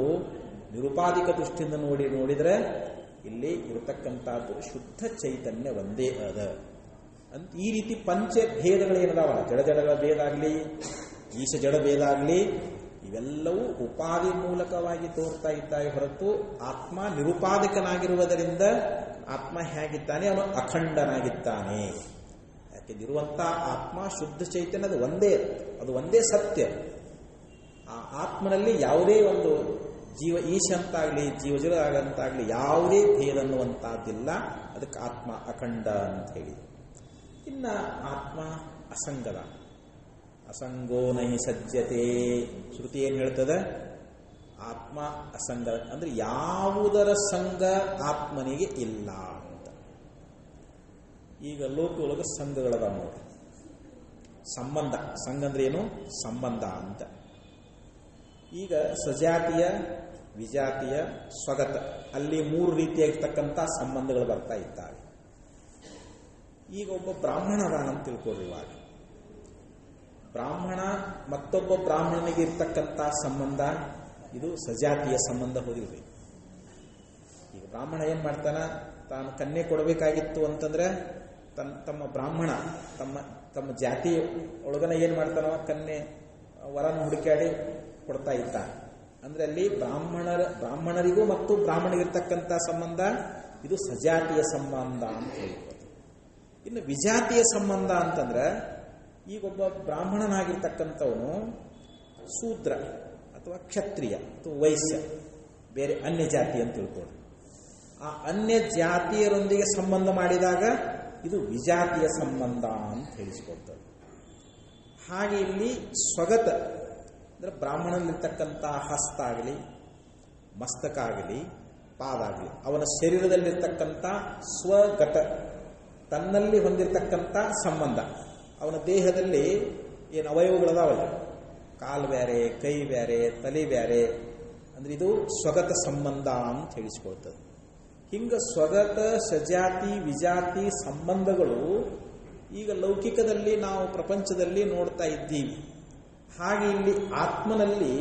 ನಿರುಪಾದಿಕ ದೃಷ್ಟಿಯಿಂದ ನೋಡಿದರೆ ಇಲ್ಲಿ ಇರತಕ್ಕಂಥದ್ದು ಶುದ್ಧ ಚೈತನ್ಯ ಒಂದೇ ಅದ ಅಂತ. ಈ ರೀತಿ ಪಂಚ ಭೇದಗಳೇನದಾವಲ್ಲ, ಜಡಗಳ ಭೇದ ಆಗಲಿ, ಈಶ ಜಡ ಭೇದ ಆಗಲಿ, ಇವೆಲ್ಲವೂ ಉಪಾಧಿ ಮೂಲಕವಾಗಿ ತೋರ್ತಾ ಇದ್ದಾವೆ ಹೊರತು ಆತ್ಮ ನಿರುಪಾದಿಕನಾಗಿರುವುದರಿಂದ ಆತ್ಮ ಹೇಗಿದ್ದಾನೆ, ಅವನು ಅಖಂಡನಾಗಿದ್ದಾನೆ. ಯಾಕೆಂದಿರುವಂಥ ಆತ್ಮ ಶುದ್ಧ ಚೈತನ್ಯದ ಒಂದೇ, ಅದು ಒಂದೇ ಸತ್ಯ. ಆ ಆತ್ಮನಲ್ಲಿ ಯಾವುದೇ ಒಂದು ಜೀವ ಈಶ ಅಂತಾಗಲಿ ಜೀವಜರ ಆಗಂತಾಗಲಿ ಯಾವುದೇ ಭೇದ ಅನ್ನುವಂಥದ್ದಿಲ್ಲ. ಅದಕ್ಕೆ ಆತ್ಮ ಅಖಂಡ ಅಂತ ಹೇಳಿ. ಇನ್ನು ಆತ್ಮ ಅಸಂಗದ, ಅಸಂಗೋ ನಹಿ ಸಜ್ಜತೆ. ಶ್ರುತಿ ಏನು ಹೇಳ್ತದೆ? ಆತ್ಮ ಅಸಂಗ ಅಂದ್ರೆ ಯಾವುದರ ಸಂಘ ಆತ್ಮನಿಗೆ ಇಲ್ಲ ಅಂತ. ಈಗ ಲೋಕದೊಳಗೆ ಸಂಘಗಳದ ನೋಡಿ, ಸಂಬಂಧ. ಸಂಘ ಅಂದ್ರೆ ಏನು? ಸಂಬಂಧ ಅಂತ. ಈಗ ಸಜಾತಿಯ, ವಿಜಾತಿಯ, ಸ್ವಗತ, ಅಲ್ಲಿ 3 ರೀತಿಯಾಗಿರ್ತಕ್ಕಂಥ ಸಂಬಂಧಗಳು ಬರ್ತಾ ಇದ್ದಾವೆ. ಈಗ ಒಬ್ಬ ಬ್ರಾಹ್ಮಣ ಅದಾನಂತ ತಿಳ್ಕೊಳ್ರಿ. ಇವಾಗ ಬ್ರಾಹ್ಮಣ ಮತ್ತೊಬ್ಬ ಬ್ರಾಹ್ಮಣನಿಗೆ ಇರ್ತಕ್ಕಂಥ ಸಂಬಂಧ ಇದು ಸಜಾತಿಯ ಸಂಬಂಧ ಹೋದಿಲ್ರಿ. ಈಗ ಬ್ರಾಹ್ಮಣ ಏನ್ ಮಾಡ್ತಾನ, ತಾನು ಕನ್ಯೆ ಕೊಡಬೇಕಾಗಿತ್ತು ಅಂತಂದ್ರೆ ತಮ್ಮ ಬ್ರಾಹ್ಮಣ ತಮ್ಮ ಜಾತಿ ಒಳಗನ ಏನ್ ಮಾಡ್ತಾನ, ಕನ್ಯೆ ವರನ ಹುಡುಕಾಡಿ ಕೊಡ್ತಾ ಇದ್ದಾನೆ. ಅಂದ್ರೆ ಅಲ್ಲಿ ಬ್ರಾಹ್ಮಣರಿಗೂ ಮತ್ತು ಬ್ರಾಹ್ಮಣರಿಗಿರ್ತಕ್ಕಂಥ ಸಂಬಂಧ ಇದು ಸಜಾತಿಯ ಸಂಬಂಧ ಅಂತ ಹೇಳ್ಬೋದು. ಇನ್ನು ವಿಜಾತಿಯ ಸಂಬಂಧ ಅಂತಂದ್ರೆ, ಈಗೊಬ್ಬ ಬ್ರಾಹ್ಮಣನಾಗಿರ್ತಕ್ಕಂಥವನು ಶೂದ್ರ ಅಥವಾ ಕ್ಷತ್ರಿಯ ಅಥವಾ ವೈಶ್ಯ, ಬೇರೆ ಅನ್ಯ ಜಾತಿ ಅಂತ ತಿಳ್ಕೊಳ್ಳಿ. ಆ ಅನ್ಯ ಜಾತಿಯರೊಂದಿಗೆ ಸಂಬಂಧ ಮಾಡಿದಾಗ ಇದು ವಿಜಾತಿಯ ಸಂಬಂಧ ಅಂತ ಹೇಳಿಸ್ಕೊಡ್ತದೆ. ಹಾಗೆ ಇಲ್ಲಿ ಸ್ವಗತ ಅಂದ್ರೆ ಬ್ರಾಹ್ಮಣನಲ್ಲಿರ್ತಕ್ಕಂಥ ಹಸ್ತ ಆಗಲಿ, ಮಸ್ತಕ ಆಗಲಿ, ಪಾದ ಆಗಲಿ, ಅವನ ಶರೀರದಲ್ಲಿರ್ತಕ್ಕಂಥ ಸ್ವಗತ, ತನ್ನಲ್ಲಿ ಹೊಂದಿರತಕ್ಕಂಥ ಸಂಬಂಧ. ಅವನ ದೇಹದಲ್ಲಿ ಏನು ಅವಯವಗಳದಾವಲ್ಲ, ಕಾಲು ಬೇರೆ, ಕೈ ಬೇರೆ, ತಲೆ ಬೇರೆ, ಅಂದ್ರೆ ಇದು ಸ್ವಗತ ಸಂಬಂಧ ಅಂತ ಹೇಳಿಸ್ಕೊಳ್ತದೆ. ಹಿಂಗ ಸ್ವಗತ, ಸಜಾತಿ, ವಿಜಾತಿ ಸಂಬಂಧಗಳು ಈಗ ಲೌಕಿಕದಲ್ಲಿ ನಾವು ಪ್ರಪಂಚದಲ್ಲಿ ನೋಡ್ತಾ ಇದ್ದೀವಿ. ಹಾಗೆ ಇಲ್ಲಿ ಆತ್ಮನಲ್ಲಿ,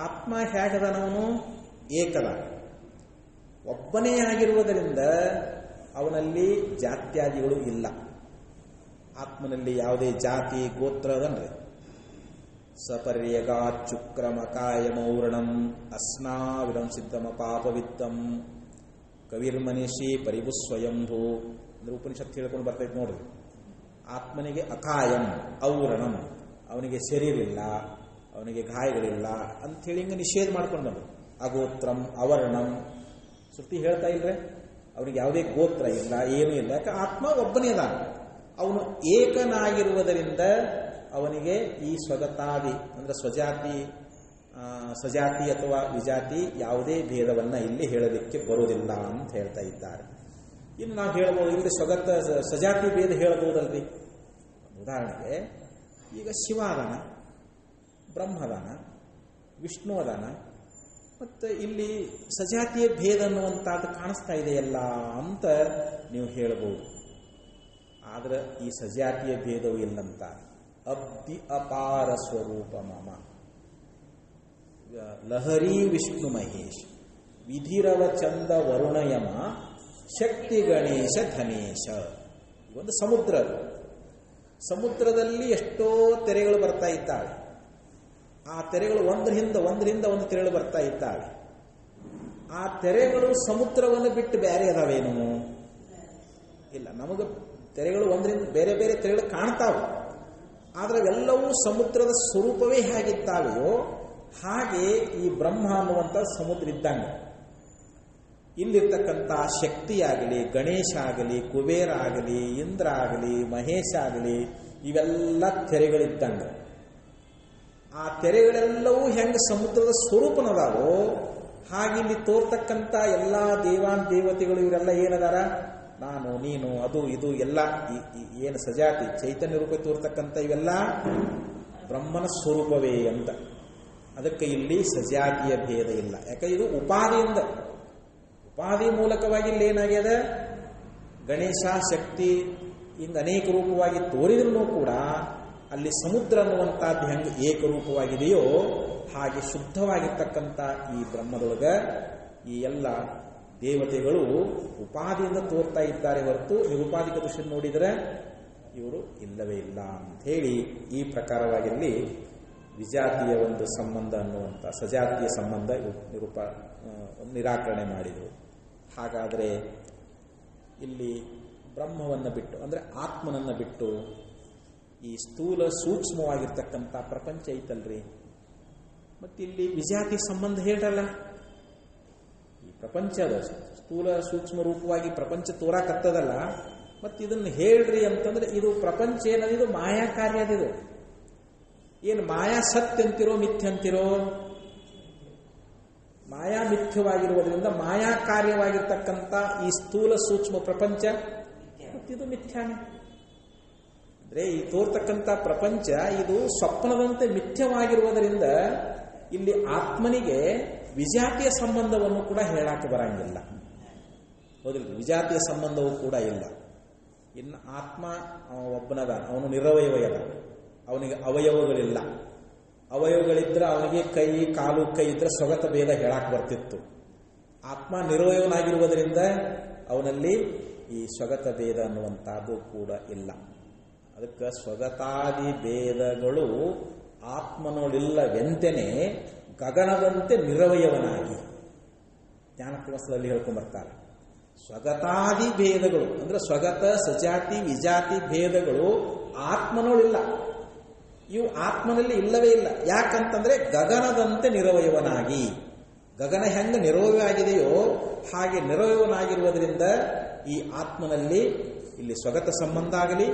ಆತ್ಮ ಹೇಗದನವನು ಏಕದ, ಒಬ್ಬನೇ ಆಗಿರುವುದರಿಂದ ಅವನಲ್ಲಿ ಜಾತ್ಯಾದಿಗಳು ಇಲ್ಲ. ಆತ್ಮನಲ್ಲಿ ಯಾವುದೇ ಜಾತಿ ಗೋತ್ರ ಅದನ್ರಿ. ಸಪರ್ಯಗಾಚುಕ್ರಮ ಕಾಯಮೌರಣಂ ಅಸ್ನಾವಿರಂ ಸಿದ್ಧಮ ಪಾಪವಿತ್ತಂ ಕವಿರ್ಮನಿಷಿ ಪರಿಭು ಸ್ವಯಂಭೂ ಅಂದ್ರೆ ಉಪನಿಷತ್ತು ಹೇಳ್ಕೊಂಡು ಬರ್ತೈತೆ ನೋಡ್ರಿ. ಆತ್ಮನಿಗೆ ಅಕಾಯಂ ಔರಣಂ, ಅವನಿಗೆ ಶರೀರಿಲ್ಲ, ಅವನಿಗೆ ಗಾಯಗಳಿಲ್ಲ ಅಂಥೇಳಿ ಹಿಂಗೆ ನಿಷೇಧ ಮಾಡ್ಕೊಂಡು ಬಂದರು. ಅಗೋತ್ರಂ ಅವರ್ಣಂ, ಶ್ರುತಿ ಹೇಳ್ತಾ ಇಲ್ರೆ ಅವನಿಗೆ ಯಾವುದೇ ಗೋತ್ರ ಇಲ್ಲ, ಏನೂ ಇಲ್ಲ. ಯಾಕೆ ಆತ್ಮ ಒಬ್ಬನೇ ಅದ. ಅವನು ಏಕನಾಗಿರುವುದರಿಂದ ಅವನಿಗೆ ಈ ಸ್ವಗತಾದಿ ಅಂದ್ರೆ ಸ್ವಜಾತಿ, ಸಜಾತಿ ಅಥವಾ ವಿಜಾತಿ ಯಾವುದೇ ಭೇದವನ್ನು ಇಲ್ಲಿ ಹೇಳಲಿಕ್ಕೆ ಬರುವುದಿಲ್ಲ ಅಂತ ಹೇಳ್ತಾ ಇದ್ದಾರೆ. ಇನ್ನು ನಾವು ಹೇಳ್ಬೋದು, ಇಲ್ಲಿ ಸ್ವಗತ ಸಜಾತಿ ಭೇದ ಹೇಳ್ಬೋದಲ್ರಿ. ಉದಾಹರಣೆಗೆ ಈಗ ಶಿವ ಅದಾನ, ಬ್ರಹ್ಮ ಅದಾನ, ವಿಷ್ಣು ಅದಾನ, ಮತ್ತು ಇಲ್ಲಿ ಸಜಾತಿಯ ಭೇದ ಅನ್ನುವಂಥದ್ದು ಕಾಣಿಸ್ತಾ ಇದೆಯಲ್ಲ ಅಂತ ನೀವು ಹೇಳ್ಬೋದು. ಆದರೆ ಈ ಸಜಾತಿಯ ಭೇದವು ಇಲ್ಲಂತ. ಅಬ್ಧಿ ಅಪಾರ ಸ್ವರೂಪ ಮಮ ಲಹರಿ ವಿಷ್ಣು ಮಹೇಶ್ ವಿಧಿರವ ಚಂದ ವರುಣಯಮ ಶಕ್ತಿ ಗಣೇಶ ಧನೇಶ. ಒಂದು ಸಮುದ್ರದಲ್ಲಿ ಎಷ್ಟೋ ತೆರೆಗಳು ಬರ್ತಾ ಇದ್ದಾವೆ. ಆ ತೆರೆಗಳು ಒಂದರಿಂದ ಒಂದು ತೆರೆಗಳು ಬರ್ತಾ ಇದ್ದಾವೆ. ಆ ತೆರೆಗಳು ಸಮುದ್ರವನ್ನು ಬಿಟ್ಟು ಬೇರೆ ಅದಾವೇನು? ಇಲ್ಲ. ನಮಗೆ ತೆರೆಗಳು ಒಂದರಿಂದ ಬೇರೆ ಬೇರೆ ತೆರೆಗಳು ಕಾಣ್ತಾವೆ. ಆದರೆ ಅವೆಲ್ಲವೂ ಸಮುದ್ರದ ಸ್ವರೂಪವೇ ಹೇಗಿದ್ದಾವೆಯೋ ಹಾಗೆ ಈ ಬ್ರಹ್ಮ ಅನ್ನುವಂಥ ಸಮುದ್ರ ಇದ್ದಂಗೆ. ಇಲ್ಲಿರ್ತಕ್ಕಂಥ ಶಕ್ತಿಯಾಗಲಿ, ಗಣೇಶ ಆಗಲಿ, ಕುಬೇರ ಆಗಲಿ, ಇಂದ್ರ ಆಗಲಿ, ಮಹೇಶ ಆಗಲಿ, ಇವೆಲ್ಲ ತೆರೆಗಳಿದ್ದಂಗೆ. ಆ ತೆರೆಗಳೆಲ್ಲವೂ ಹೆಂಗೆ ಸಮುದ್ರದ ಸ್ವರೂಪನದಾವೋ ಹಾಗೆ ಇಲ್ಲಿ ತೋರ್ತಕ್ಕಂಥ ಎಲ್ಲ ದೇವಾನ್ ದೇವತೆಗಳು ಇವರೆಲ್ಲ ಏನದಾರ, ನಾನು ನೀನು ಅದು ಇದು ಎಲ್ಲ ಏನು ಸಜಾತಿ ಚೈತನ್ಯ ರೂಪ ತೋರ್ತಕ್ಕಂಥ ಇವೆಲ್ಲ ಬ್ರಹ್ಮನ ಸ್ವರೂಪವೇ ಅಂತ. ಅದಕ್ಕೆ ಇಲ್ಲಿ ಸಜಾತಿಯ ಭೇದ ಇಲ್ಲ. ಯಾಕೆ ಇದು ಉಪಾದಿಯಿಂದ, ಉಪಾದಿ ಮೂಲಕವಾಗಿ ಇಲ್ಲಿ ಏನಾಗ್ಯದ, ಗಣೇಶ ಶಕ್ತಿ ಇಂದ ಅನೇಕ ರೂಪವಾಗಿ ತೋರಿದ್ರೂ ಕೂಡ ಅಲ್ಲಿ ಸಮುದ್ರ ಅನ್ನುವಂಥದ್ದು ಹೆಂಗೆ ಏಕರೂಪವಾಗಿದೆಯೋ ಹಾಗೆ ಶುದ್ಧವಾಗಿರ್ತಕ್ಕಂಥ ಈ ಬ್ರಹ್ಮದೊಳಗೆ ಈ ಎಲ್ಲ ದೇವತೆಗಳು ಉಪಾದಿಯಿಂದ ತೋರ್ತಾ ಇದ್ದಾರೆ ಹೊರತು ನಿರುಪಾದಿಕ ದೃಷ್ಟಿ ನೋಡಿದರೆ ಇವರು ಇಲ್ಲವೇ ಇಲ್ಲ ಅಂತ ಹೇಳಿ ಈ ಪ್ರಕಾರವಾಗಿ ವಿಜಾತಿಯ ಒಂದು ಸಂಬಂಧ ಅನ್ನುವಂಥ ಸಜಾತಿಯ ಸಂಬಂಧ ನಿರಾಕರಣೆ ಮಾಡಿದರು. ಹಾಗಾದರೆ ಇಲ್ಲಿ ಬ್ರಹ್ಮವನ್ನು ಬಿಟ್ಟು ಅಂದರೆ ಆತ್ಮನನ್ನು ಬಿಟ್ಟು ಈ ಸ್ಥೂಲ ಸೂಕ್ಷ್ಮವಾಗಿರ್ತಕ್ಕಂಥ ಪ್ರಪಂಚ ಐತಲ್ರಿ, ಮತ್ತಿಲ್ಲಿ ವಿಜಾತಿ ಸಂಬಂಧ ಹೇಳ್ರಲ್ಲ. ಈ ಪ್ರಪಂಚದ ಸ್ಥೂಲ ಸೂಕ್ಷ್ಮ ರೂಪವಾಗಿ ಪ್ರಪಂಚ ತೋರಾಕತ್ತದಲ್ಲ, ಮತ್ತು ಇದನ್ನು ಹೇಳ್ರಿ ಅಂತಂದ್ರೆ ಇದು ಪ್ರಪಂಚ ಏನದು, ಇದು ಮಾಯಾ ಕಾರ್ಯದಿದು. ಏನು ಮಾಯಾ ಸತ್ಯ ಅಂತಿರೋ ಮಿಥ್ಯ ಅಂತಿರೋ? ಮಾಯಾ ಮಿಥ್ಯವಾಗಿರುವುದರಿಂದ ಮಾಯಾ ಕಾರ್ಯವಾಗಿರ್ತಕ್ಕಂಥ ಈ ಸ್ಥೂಲ ಸೂಕ್ಷ್ಮ ಪ್ರಪಂಚ ಮತ್ತಿದು ಮಿಥ್ಯಾನೆ. ಅಂದ್ರೆ ಈ ತೋರ್ತಕ್ಕಂಥ ಪ್ರಪಂಚ ಇದು ಸ್ವಪ್ನದಂತೆ ಮಿಥ್ಯವಾಗಿರುವುದರಿಂದ ಇಲ್ಲಿ ಆತ್ಮನಿಗೆ ವಿಜಾತಿಯ ಸಂಬಂಧವನ್ನು ಕೂಡ ಹೇಳಕ್ಕೆ ಬರಂಗಿಲ್ಲ. ಹೌದಿಲ್ಲ, ವಿಜಾತಿಯ ಸಂಬಂಧವೂ ಕೂಡ ಇಲ್ಲ. ಇನ್ನು ಆತ್ಮ ಒಬ್ಬನದ, ಅವನು ನಿರವಯವಯದ, ಅವನಿಗೆ ಅವಯವಗಳಿಲ್ಲ. ಅವಯವಗಳಿದ್ರೆ ಅವನಿಗೆ ಕೈ ಕಾಲು ಕೈ ಇದ್ರೆ ಸ್ವಗತ ಭೇದ ಹೇಳಕ್ಕೆ ಬರ್ತಿತ್ತು. ಆತ್ಮ ನಿರವಯವನಾಗಿರುವುದರಿಂದ ಅವನಲ್ಲಿ ಈ ಸ್ವಗತ ಭೇದ ಅನ್ನುವಂಥದ್ದು ಕೂಡ ಇಲ್ಲ. ಅದಕ್ಕೆ ಸ್ವಗತಾದಿ ಭೇದಗಳು ಆತ್ಮನೋಳಿಲ್ಲವೆಂತೆಯೇ ಗಗನದಂತೆ ನಿರವಯವನಾಗಿ ಜ್ಞಾನಪ್ರವಾಸದಲ್ಲಿ ಹೇಳ್ಕೊಂಡ್ಬರ್ತಾರೆ. ಸ್ವಗತಾದಿ ಭೇದಗಳು ಅಂದ್ರೆ ಸ್ವಗತ ಸಜಾತಿ ವಿಜಾತಿ ಭೇದಗಳು ಆತ್ಮನೋಳಿಲ್ಲ, ಇವು ಆತ್ಮನಲ್ಲಿ ಇಲ್ಲವೇ ಇಲ್ಲ. ಯಾಕಂತಂದ್ರೆ ಗಗನದಂತೆ ನಿರವಯವನಾಗಿ, ಗಗನ ಹೆಂಗೆ ನಿರವಯವಾಗಿದೆಯೋ ಹಾಗೆ ನಿರವಯವನಾಗಿರುವುದರಿಂದ ಈ ಆತ್ಮನಲ್ಲಿ ಇಲ್ಲಿ ಸ್ವಗತ ಸಂಬಂಧ ಆಗಲಿ,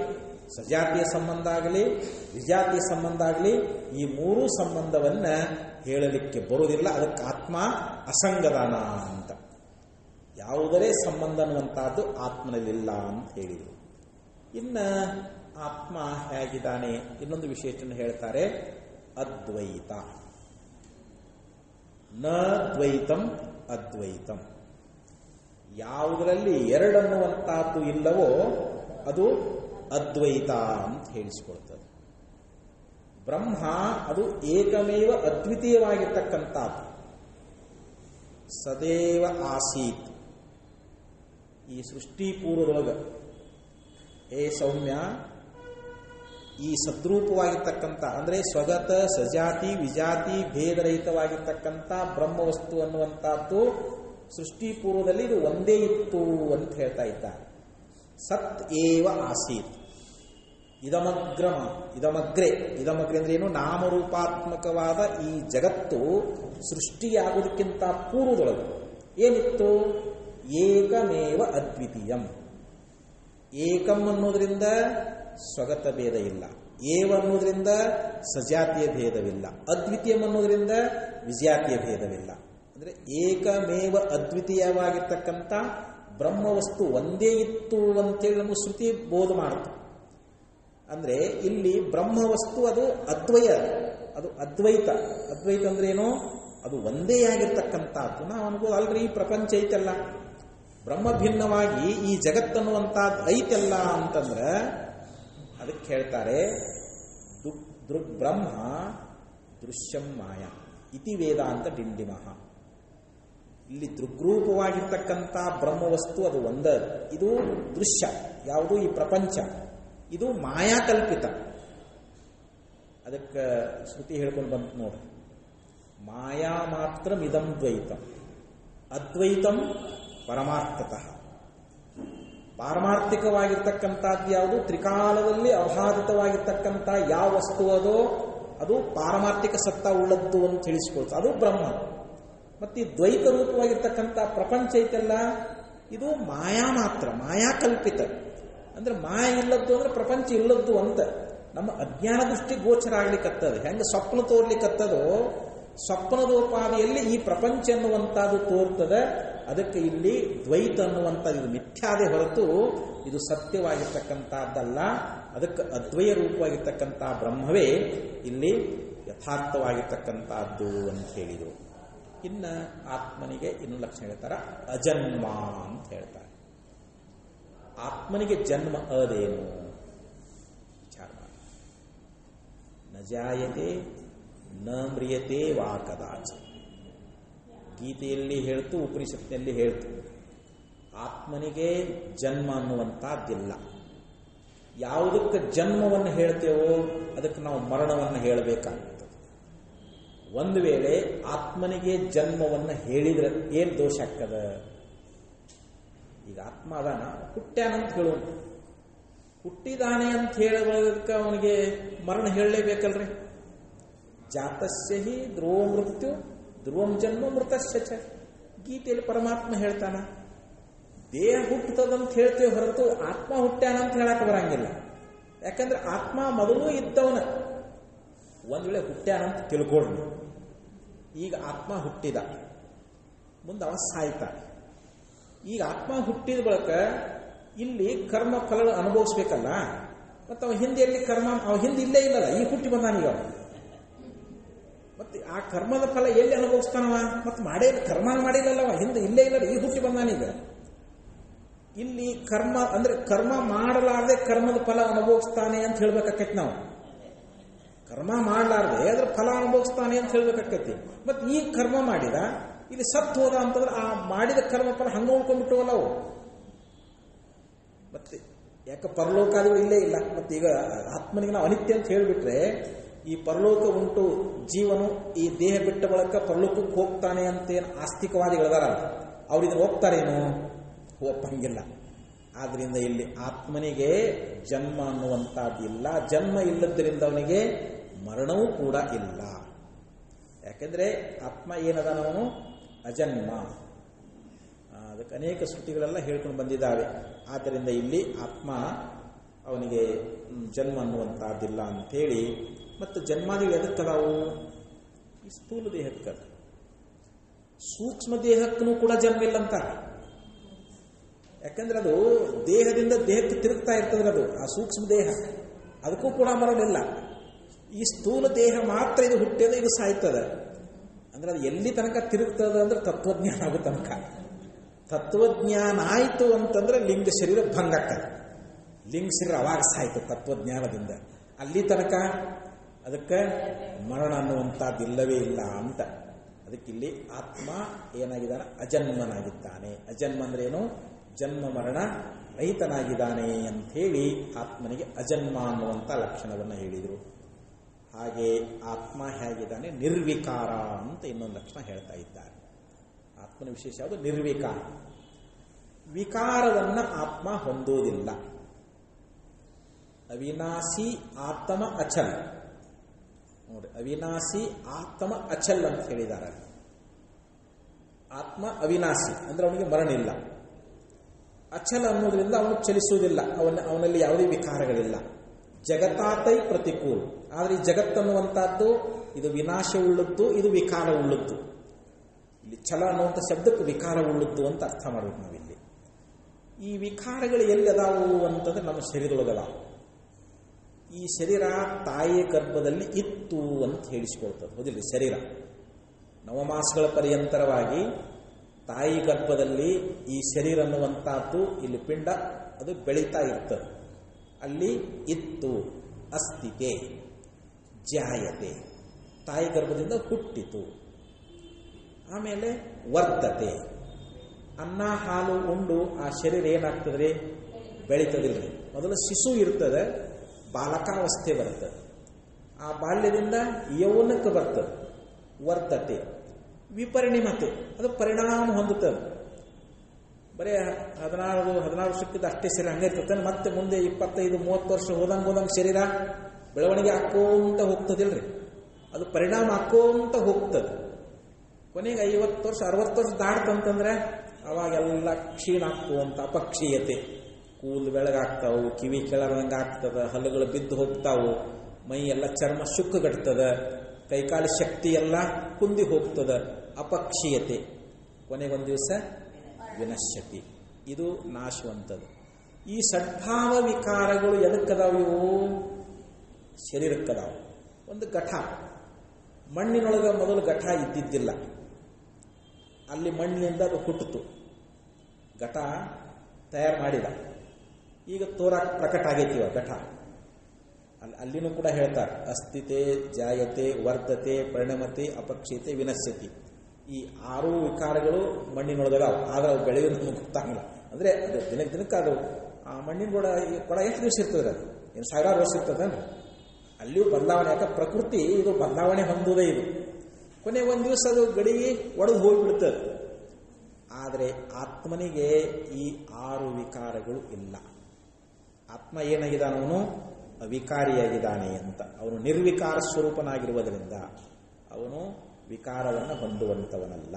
ಸಜಾತಿಯ ಸಂಬಂಧ ಆಗಲಿ, ವಿಜಾತಿಯ ಸಂಬಂಧ ಆಗಲಿ, ಈ ಮೂರೂ ಸಂಬಂಧವನ್ನ ಹೇಳಲಿಕ್ಕೆ ಬರುವುದಿಲ್ಲ. ಅದಕ್ಕೆ ಆತ್ಮ ಅಸಂಗದಾನ ಅಂತ. ಯಾವುದರೇ ಸಂಬಂಧ ಅನ್ನುವಂಥದ್ದು ಆತ್ಮನಲ್ಲಿಲ್ಲ ಅಂತ ಹೇಳಿದರು. ಇನ್ನು ಆತ್ಮ ಹೇಗಿದ್ದಾನೆ ಇನ್ನೊಂದು ವಿಶೇಷವನ್ನು ಹೇಳ್ತಾರೆ, ಅದ್ವೈತ. ನ ದ್ವೈತಂ ಅದ್ವೈತಂ. ಯಾವುದರಲ್ಲಿ ಎರಡನ್ನುವಂಥದ್ದು ಇಲ್ಲವೋ ಅದು ಅದ್ವೈತ ಅಂತ ಹೇಳಿಸಿಕೊಳ್ತದೆ. ಬ್ರಹ್ಮ ಅದು ಏಕಮೇವ ಅದ್ವಿತೀಯವಾಗಿರ್ತಕ್ಕಂಥದ್ದು. ಸದೇವ ಆಸೀತ್. ಈ ಸೃಷ್ಟಿ ಪೂರ್ವದೊಳಗೆ ಏ ಸೌಮ್ಯ, ಈ ಸದ್ರೂಪವಾಗಿರ್ತಕ್ಕಂಥ ಅಂದರೆ ಸ್ವಗತ ಸಜಾತಿ ವಿಜಾತಿ ಭೇದರಹಿತವಾಗಿರ್ತಕ್ಕಂಥ ಬ್ರಹ್ಮವಸ್ತು ಅನ್ನುವಂಥದ್ದು ಸೃಷ್ಟಿ ಪೂರ್ವದಲ್ಲಿ ಇದು ಒಂದೇ ಇತ್ತು ಅಂತ ಹೇಳ್ತಾ ಇದ್ದಾರೆ. ಸತ್ ಏವ ಆಸೀತ್. ಇದಮಗ್ರೆ ಅಂದ್ರೆ ಏನು? ನಾಮರೂಪಾತ್ಮಕವಾದ ಈ ಜಗತ್ತು ಸೃಷ್ಟಿಯಾಗುವುದಕ್ಕಿಂತ ಪೂರ್ವದೊಳಗೆ ಏನಿತ್ತು? ಏಕಮೇವ ಅದ್ವಿತೀಯಂ. ಏಕಂ ಅನ್ನೋದ್ರಿಂದ ಸ್ವಗತ ಭೇದ ಇಲ್ಲ, ಏವ ಅನ್ನೋದ್ರಿಂದ ಸಜಾತಿಯ ಭೇದವಿಲ್ಲ, ಅದ್ವಿತೀಯಂ ಅನ್ನೋದ್ರಿಂದ ವಿಜಾತಿಯ ಭೇದವಿಲ್ಲ. ಅಂದರೆ ಏಕಮೇವ ಅದ್ವಿತೀಯವಾಗಿರ್ತಕ್ಕಂಥ ಬ್ರಹ್ಮವಸ್ತು ಒಂದೇ ಇತ್ತು ಅಂತೇಳಿ ನಮಗೆ ಶ್ರುತಿ ಬೋಧ ಮಾಡುತ್ತೆ. ಅಂದರೆ ಇಲ್ಲಿ ಬ್ರಹ್ಮವಸ್ತು ಅದು ಅದ್ವಯ, ಅದು ಅದ್ವೈತ. ಅದ್ವೈತ ಅಂದ್ರೆ ಏನು? ಅದು ಒಂದೇ ಆಗಿರ್ತಕ್ಕಂಥದ್ದು. ನಾವು ಅನ್ಬೋದು ಅಲ್ರಿ ಈ ಪ್ರಪಂಚ ಐತಲ್ಲ, ಬ್ರಹ್ಮ ಭಿನ್ನವಾಗಿ ಈ ಜಗತ್ತನ್ನುವಂಥದ್ದು ಐತಲ್ಲ ಅಂತಂದ್ರೆ ಅದಕ್ಕೆ ಹೇಳ್ತಾರೆ ಬ್ರಹ್ಮ ದೃಶ್ಯಂ ಮಾಯಾ ಇತಿ ವೇದಾಂತ ಡಿಂಡಿಮಃ. ಇಲ್ಲಿ ದೃಗ್ರೂಪವಾಗಿರ್ತಕ್ಕಂಥ ಬ್ರಹ್ಮವಸ್ತು ಅದು ಒಂದ, ಇದು ದೃಶ್ಯ. ಯಾವುದು? ಈ ಪ್ರಪಂಚ. ಇದು ಮಾಯಾಕಲ್ಪಿತ. ಅದಕ್ಕೆ ಶ್ರುತಿ ಹೇಳ್ಕೊಂಡು ಬಂತು ನೋಡ್ರಿ, ಮಾಯಾ ಮಾತ್ರ ಇದಂ ದ್ವೈತಂ ಅದ್ವೈತಂ ಪರಮಾರ್ಥತಃ. ಪಾರಮಾರ್ಥಿಕವಾಗಿರ್ತಕ್ಕಂಥದ್ದು ಯಾವುದು? ತ್ರಿಕಾಲದಲ್ಲಿ ಅಬಾಧಿತವಾಗಿರ್ತಕ್ಕಂಥ ಯಾವ ವಸ್ತು ಅದೋ ಅದು ಪಾರಮಾರ್ಥಿಕ ಸತ್ತ ಉಳ್ಳದ್ದು ಅಂತ ತಿಳಿಸ್ಕೊಳ್ತು, ಅದು ಬ್ರಹ್ಮ. ಮತ್ತು ಈ ದ್ವೈತ ರೂಪವಾಗಿರ್ತಕ್ಕಂಥ ಪ್ರಪಂಚ ಐತಲ್ಲ, ಇದು ಮಾಯಾ ಮಾತ್ರ, ಮಾಯಾ ಕಲ್ಪಿತ. ಅಂದ್ರೆ ಮಾಯ ಇಲ್ಲದ್ದು ಅಂದ್ರೆ ಪ್ರಪಂಚ ಇಲ್ಲದ್ದು ಅಂತ ನಮ್ಮ ಅಜ್ಞಾನ ದೃಷ್ಟಿ ಗೋಚರ ಆಗ್ಲಿಕ್ಕತ್ತದ. ಹೆಂಗೆ ಸ್ವಪ್ನ ತೋರ್ಲಿಕ್ಕತ್ತದೋ, ಸ್ವಪ್ನದೋಪಾದಿಯಲ್ಲಿ ಈ ಪ್ರಪಂಚ ಅನ್ನುವಂಥದ್ದು ತೋರ್ತದೆ. ಅದಕ್ಕೆ ಇಲ್ಲಿ ದ್ವೈತ ಅನ್ನುವಂಥದ್ದು ಇದು ಮಿಥ್ಯಾದೇ ಹೊರತು ಇದು ಸತ್ಯವಾಗಿರ್ತಕ್ಕಂಥದ್ದಲ್ಲ. ಅದಕ್ಕೆ ಅದ್ವಯ ರೂಪವಾಗಿರ್ತಕ್ಕಂಥ ಬ್ರಹ್ಮವೇ ಇಲ್ಲಿ ಯಥಾರ್ಥವಾಗಿರ್ತಕ್ಕಂಥದ್ದು ಅಂತ ಹೇಳಿದರು. ಇನ್ನು ಆತ್ಮನಿಗೆ ಇನ್ನು ಲಕ್ಷಣ ಹೇಳ್ತಾರ, ಅಜನ್ಮ ಅಂತ ಹೇಳ್ತಾರೆ. ಆತ್ಮನಿಗೆ ಜನ್ಮ ಅದೇನು ವಿಚಾರ ಮಾಡಿ. ನ ಜಾಯತೆ ನ ಮ್ರಿಯತೆ ವಾ ಕದಾಚ. ಗೀತೆಯಲ್ಲಿ ಹೇಳ್ತು, ಉಪನಿಷತ್ತಿನಲ್ಲಿ ಹೇಳ್ತು, ಆತ್ಮನಿಗೆ ಜನ್ಮ ಅನ್ನುವಂಥದ್ದಿಲ್ಲ. ಯಾವುದಕ್ಕೆ ಜನ್ಮವನ್ನು ಹೇಳ್ತೇವೋ ಅದಕ್ಕೆ ನಾವು ಮರಣವನ್ನು ಹೇಳಬೇಕಾಗ್ತದೆ. ಒಂದು ವೇಳೆ ಆತ್ಮನಿಗೆ ಜನ್ಮವನ್ನು ಹೇಳಿದ್ರೆ ಏನು ದೋಷ ಆಗ್ತದ? ಈಗ ಆತ್ಮ ಅದಾನ, ಹುಟ್ಟ್ಯಾನಂತ ಹೇಳೋಣ, ಹುಟ್ಟಿದಾನೆ ಅಂತ ಹೇಳೋದಕ್ಕೆ ಅವನಿಗೆ ಮರಣ ಹೇಳಲೇಬೇಕಲ್ರಿ. ಜಾತಸ್ಯ ಹಿ ಧ್ರುವ ಮೃತ್ಯು ಧ್ರುವಂ ಜನ್ಮ ಮೃತಸ್ಯ ಚ. ಗೀತೆಯಲ್ಲಿ ಪರಮಾತ್ಮ ಹೇಳ್ತಾನ. ದೇಹ ಹುಟ್ಟುತ್ತದಂತ ಹೇಳ್ತೇವೆ ಹೊರತು ಆತ್ಮ ಹುಟ್ಟ್ಯಾನಂತ ಹೇಳಕ್ಕೆ ಬರಂಗಿಲ್ಲ. ಯಾಕಂದ್ರೆ ಆತ್ಮ ಮೊದಲು ಇದ್ದವನ. ಒಂದ್ ವೇಳೆ ಹುಟ್ಟ್ಯಾನಂತ ತಿಳ್ಕೊಡ್ರಿ. ಈಗ ಆತ್ಮ ಹುಟ್ಟಿದ, ಮುಂದೆ ಅವ ಸಾಯ್ತಾನೆ. ಈಗ ಆತ್ಮ ಹುಟ್ಟಿದ ಬಳಿಕ ಇಲ್ಲಿ ಕರ್ಮ ಫಲ ಅನುಭವಿಸ್ಬೇಕಲ್ಲ. ಮತ್ತು ಅವ ಹಿಂದೆ ಎಲ್ಲಿ ಕರ್ಮ, ಅವ ಹಿಂದೆ ಇಲ್ಲೇ ಇಲ್ಲಲ್ಲ, ಈಗ ಹುಟ್ಟಿ ಬಂದಾನೀಗ. ಮತ್ತೆ ಆ ಕರ್ಮದ ಫಲ ಎಲ್ಲಿ ಅನುಭವಿಸ್ತಾನವ? ಮತ್ತೆ ಮಾಡೇ ಕರ್ಮ ಮಾಡಿಲ್ಲಲ್ಲವ, ಹಿಂದೆ ಇಲ್ಲೇ ಇಲ್ಲಲ್ಲ, ಈಗ ಹುಟ್ಟಿ ಬಂದಾನೀಗ. ಇಲ್ಲಿ ಕರ್ಮ ಅಂದ್ರೆ ಕರ್ಮ ಮಾಡಲಾರದೆ ಕರ್ಮದ ಫಲ ಅನುಭವಿಸ್ತಾನೆ ಅಂತ ಹೇಳ್ಬೇಕಾಕೈತಿ ನಾವು. ಕರ್ಮ ಮಾಡಲಾರದೆ ಅದ್ರ ಫಲ ಅನುಭವಿಸ್ತಾನೆ ಅಂತ ಹೇಳ್ಬೇಕಾಕೈತಿ. ಮತ್ತೆ ಈಗ ಕರ್ಮ ಮಾಡಿದ, ಇಲ್ಲಿ ಸತ್ತು ಹೋದ ಅಂತಂದ್ರೆ ಆ ಮಾಡಿದ ಕರ್ಮ ಫಲ ಹಂಗ ಉಳ್ಕೊಂಡ್ಬಿಟ್ಟವಲ್ಲ ಅವು. ಮತ್ತೆ ಯಾಕೆ ಪರಲೋಕಾದಿಗಳು ಇಲ್ಲೇ ಇಲ್ಲ. ಮತ್ತೆ ಈಗ ಆತ್ಮನಿಗೆ ನಾವು ಅನಿತ್ಯ ಅಂತ ಹೇಳಿಬಿಟ್ರೆ, ಈ ಪರಲೋಕ ಉಂಟು, ಜೀವನು ಈ ದೇಹ ಬಿಟ್ಟ ಬಳಕ ಪರಲೋಕಕ್ಕೆ ಹೋಗ್ತಾನೆ ಅಂತ ಏನು ಆಸ್ತಿಕವಾದಿಗಳದಾರ, ಅವ್ರು ಇದನ್ನು ಹೋಗ್ತಾರೇನು? ಒಪ್ಪಂಗಿಲ್ಲ. ಆದ್ರಿಂದ ಇಲ್ಲಿ ಆತ್ಮನಿಗೆ ಜನ್ಮ ಅನ್ನುವಂಥದ್ದಿಲ್ಲ. ಜನ್ಮ ಇಲ್ಲದ್ರಿಂದ ಅವನಿಗೆ ಮರಣವೂ ಕೂಡ ಇಲ್ಲ. ಯಾಕೆಂದ್ರೆ ಆತ್ಮ ಏನದನವನು ಅಜನ್ಮ. ಅದಕ್ಕೆ ಅನೇಕ ಶ್ರುತಿಗಳೆಲ್ಲ ಹೇಳ್ಕೊಂಡು ಬಂದಿದ್ದಾವೆ. ಆದ್ದರಿಂದ ಇಲ್ಲಿ ಆತ್ಮ ಅವನಿಗೆ ಜನ್ಮ ಅನ್ನುವಂಥದ್ದಿಲ್ಲ ಅಂಥೇಳಿ. ಮತ್ತು ಜನ್ಮಾದಿಗಳು ಎದಕ್ಕದಾವು? ಈ ಸ್ಥೂಲ ದೇಹಕ್ಕೆ. ಸೂಕ್ಷ್ಮ ದೇಹಕ್ಕೂ ಕೂಡ ಜನ್ಮ ಇಲ್ಲ ಅಂತಾರೆ. ಯಾಕಂದ್ರೆ ಅದು ದೇಹದಿಂದ ದೇಹಕ್ಕೆ ತಿರುಗ್ತಾ ಇರ್ತದ್ರೆ ಅದು ಆ ಸೂಕ್ಷ್ಮ ದೇಹ, ಅದಕ್ಕೂ ಕೂಡ ಮರಣಿಲ್ಲ. ಈ ಸ್ಥೂಲ ದೇಹ ಮಾತ್ರ ಇದು ಹುಟ್ಟಿದ, ಇದು ಸಾಯ್ತದೆ. ಅಂದ್ರೆ ಅದು ಎಲ್ಲಿ ತನಕ ತಿರುಗ್ತದೆ ಅಂದ್ರೆ ತತ್ವಜ್ಞಾನ ಆಗೋ ತನಕ. ತತ್ವಜ್ಞಾನ ಆಯಿತು ಅಂತಂದ್ರೆ ಲಿಂಗ ಶರೀರ ಭಂಗ ಆಗ್ತದೆ. ಲಿಂಗ ಶರೀರ ಅವಾಗ ಸಾಯ್ತು ತತ್ವಜ್ಞಾನದಿಂದ. ಅಲ್ಲಿ ತನಕ ಅದಕ್ಕೆ ಮರಣ ಅನ್ನುವಂಥದ್ದು ಇಲ್ಲವೇ ಇಲ್ಲ ಅಂತ. ಅದಕ್ಕಿಲ್ಲಿ ಆತ್ಮ ಏನಾಗಿದ್ದಾನೆ? ಅಜನ್ಮನಾಗಿದ್ದಾನೆ. ಅಜನ್ಮ ಅಂದ್ರೇನು? ಜನ್ಮ ಮರಣ ರಹಿತನಾಗಿದ್ದಾನೆ ಅಂಥೇಳಿ ಆತ್ಮನಿಗೆ ಅಜನ್ಮ ಅನ್ನುವಂಥ ಲಕ್ಷಣವನ್ನು ಹೇಳಿದರು. ಹಾಗೆ ಆತ್ಮ ಹೇಗಿದ್ದಾನೆ? ನಿರ್ವಿಕಾರ ಅಂತ ಇನ್ನೊಂದು ಲಕ್ಷಣ ಹೇಳ್ತಾ ಇದ್ದಾರೆ. ಆತ್ಮನ ವಿಶೇಷ ಯಾವುದು? ನಿರ್ವಿಕಾರ. ವಿಕಾರವನ್ನು ಆತ್ಮ ಹೊಂದೋದಿಲ್ಲ. ಅವಿನಾಶಿ ಆತ್ಮ ಅಚಲ್. ನೋಡಿ, ಅವಿನಾಶಿ ಆತ್ಮ ಅಚಲ್ ಅಂತ ಹೇಳಿದ್ದಾರೆ. ಆತ್ಮ ಅವಿನಾಶಿ ಅಂದ್ರೆ ಅವನಿಗೆ ಮರಣ ಇಲ್ಲ. ಅಚಲ ಅನ್ನೋದ್ರಿಂದ ಅವನು ಚಲಿಸುವುದಿಲ್ಲ, ಅವನಲ್ಲಿ ಯಾವುದೇ ವಿಕಾರಗಳಿಲ್ಲ. ಜಗತ್ತಾತೈ ಪ್ರತಿಕೂಲ. ಆದರೆ ಈ ಜಗತ್ತನ್ನುವಂಥದ್ದು ಇದು ವಿನಾಶವುಳ್ಳದ್ದು, ಇದು ವಿಕಾರವುಳ್ಳದ್ದು. ಇಲ್ಲಿ ಛಲ ಅನ್ನುವಂಥ ಶಬ್ದಕ್ಕೆ ವಿಕಾರವುಳ್ಳದ್ದು ಅಂತ ಅರ್ಥ ಮಾಡಬೇಕು ನಾವಿಲ್ಲಿ. ಈ ವಿಕಾರಗಳು ಎಲ್ಲಿ ಅದಾವು ಅಂತಂದ್ರೆ ನಮ್ಮ ಶರೀರದೊಳಗದಾವು. ಈ ಶರೀರ ತಾಯಿಯ ಗರ್ಭದಲ್ಲಿ ಇತ್ತು ಅಂತ ಹೇಳಿಸಿಕೊಳ್ತದೆ, ಹೌದಿಲ್ಲ? ಶರೀರ ನವಮಾಸಗಳ ಪರ್ಯಂತರವಾಗಿ ತಾಯಿ ಗರ್ಭದಲ್ಲಿ ಈ ಶರೀರ ಅನ್ನುವಂಥದ್ದು, ಇಲ್ಲಿ ಪಿಂಡ ಅದು ಬೆಳೀತಾ ಇರ್ತದೆ. ಅಲ್ಲಿ ಇತ್ತು, ಅಸ್ತಿತೆ, ಜಾಯತೆ, ತಾಯಿ ಗರ್ಭದಿಂದ ಹುಟ್ಟಿತು. ಆಮೇಲೆ ವರ್ಧತೆ, ಅನ್ನ ಹಾಲು ಉಂಡು ಆ ಶರೀರ ಏನಾಗ್ತದ್ರಿ? ಬೆಳೀತದಿಲ್ರಿ. ಮೊದಲು ಶಿಶು ಇರ್ತದೆ, ಬಾಲಕಾವಸ್ಥೆ ಬರ್ತದೆ. ಆ ಬಾಲ್ಯದಿಂದ ಯೌವನಕ್ಕೆ ಬರ್ತದೆ ವರ್ಧತೆ. ವಿಪರಿಣಿಮತೆ, ಅದು ಪರಿಣಾಮ ಹೊಂದುತ್ತದೆ. ಬರೀ 16 ವರ್ಷಕ್ಕಿಂತ ಅಷ್ಟೇ ಶರೀರ ಹಂಗೆ ಇರ್ತದೆ. ಮತ್ತೆ ಮುಂದೆ 25-30 ವರ್ಷ ಹೋದಂಗೆ ಶರೀರ ಬೆಳವಣಿಗೆ ಹಾಕೋಂತ ಹೋಗ್ತದಿಲ್ರಿ, ಅದು ಪರಿಣಾಮ ಹಾಕೋಂತ ಹೋಗ್ತದೆ. ಕೊನೆಗೆ 50 ವರ್ಷ 60 ವರ್ಷ ದಾಟ್ತಂತಂದ್ರೆ ಅವಾಗೆಲ್ಲ ಕ್ಷೀಣ ಆಗ್ತು ಅಂತ ಅಪಕ್ಷೀಯತೆ. ಕೂದಲು ಬೆಳಗಾಗ್ತಾವು, ಕಿವಿ ಕೆಳರಂಗೆ ಆಗ್ತದ, ಹಲ್ಲುಗಳು ಬಿದ್ದು ಹೋಗ್ತಾವು, ಮೈ ಎಲ್ಲ ಚರ್ಮ ಶುಕ್ಕಗಟ್ತದ, ಕೈಕಾಲ ಶಕ್ತಿ ಎಲ್ಲ ಕುಂದಿ ಹೋಗ್ತದ, ಅಪಕ್ಷೀಯತೆ. ಕೊನೆಗೊಂದು ದಿವಸ ವಿನಶ್ಯತಿ, ಇದು ನಾಶವಂತದ್ದು. ಈ ಸದ್ಭಾವ ವಿಕಾರಗಳು ಎದಕ್ಕದಾವು? ಇವು ಶರೀರಕ್ಕದಾವು. ಒಂದು ಘಟ, ಮಣ್ಣಿನೊಳಗೆ ಮೊದಲು ಘಟ ಇದ್ದಿದ್ದಿಲ್ಲ, ಅಲ್ಲಿ ಮಣ್ಣಿನಿಂದ ಅದು ಹುಟ್ಟಿತು, ಘಟ ತಯಾರು ಮಾಡಿದ, ಈಗ ತೋರಾಕ್ ಪ್ರಕಟ ಆಗೈತಿವ ಘಟ. ಅಲ್ಲಿನೂ ಕೂಡ ಹೇಳ್ತಾರೆ, ಅಸ್ಥಿತೆ ಜಾಯತೆ ವರ್ಧತೆ ಪರಿಣಮತೆ ಅಪಕ್ಷೀಯತೆ ವಿನಶ್ಯತಿ. ಈ 6 ವಿಕಾರಗಳು ಮಣ್ಣಿನೊಳಗದಾವ, ಆದ್ರೆ ಅವು ಬೆಳೆಯೋದು ನಮಗೆ ಗೊತ್ತಾಗಲ್ಲ. ಅಂದರೆ ಅದು ದಿನಕ್ಕೆ ಅದು ಆ ಮಣ್ಣಿನ ಕೊಡ ಎಷ್ಟು ದಿವಸ ಇರ್ತದೆ? ಅದು ಏನು 1000 ವರ್ಷ ಇರ್ತದೆ ಅಂದ್ರೆ ಅಲ್ಲಿಯೂ ಬದಲಾವಣೆ. ಯಾಕೆ ಪ್ರಕೃತಿ ಇದು ಬದಲಾವಣೆ ಹೊಂದುವುದೇ ಇದು. ಕೊನೆಗೆ ಒಂದು ದಿವಸ ಅದು ಗಡಿ ಒಡೆದು ಹೋಗಿಬಿಡ್ತದೆ. ಆದರೆ ಆತ್ಮನಿಗೆ ಈ 6 ವಿಕಾರಗಳು ಇಲ್ಲ. ಆತ್ಮ ಏನಾಗಿದ್ದಾನೆ? ಅವನು ಅವಿಕಾರಿಯಾಗಿದ್ದಾನೆ ಅಂತ. ಅವನು ನಿರ್ವಿಕಾರ ಸ್ವರೂಪನಾಗಿರುವುದರಿಂದ ಅವನು ವಿಕಾರವನ್ನು ಹೊಂದುವಂಥವನಲ್ಲ.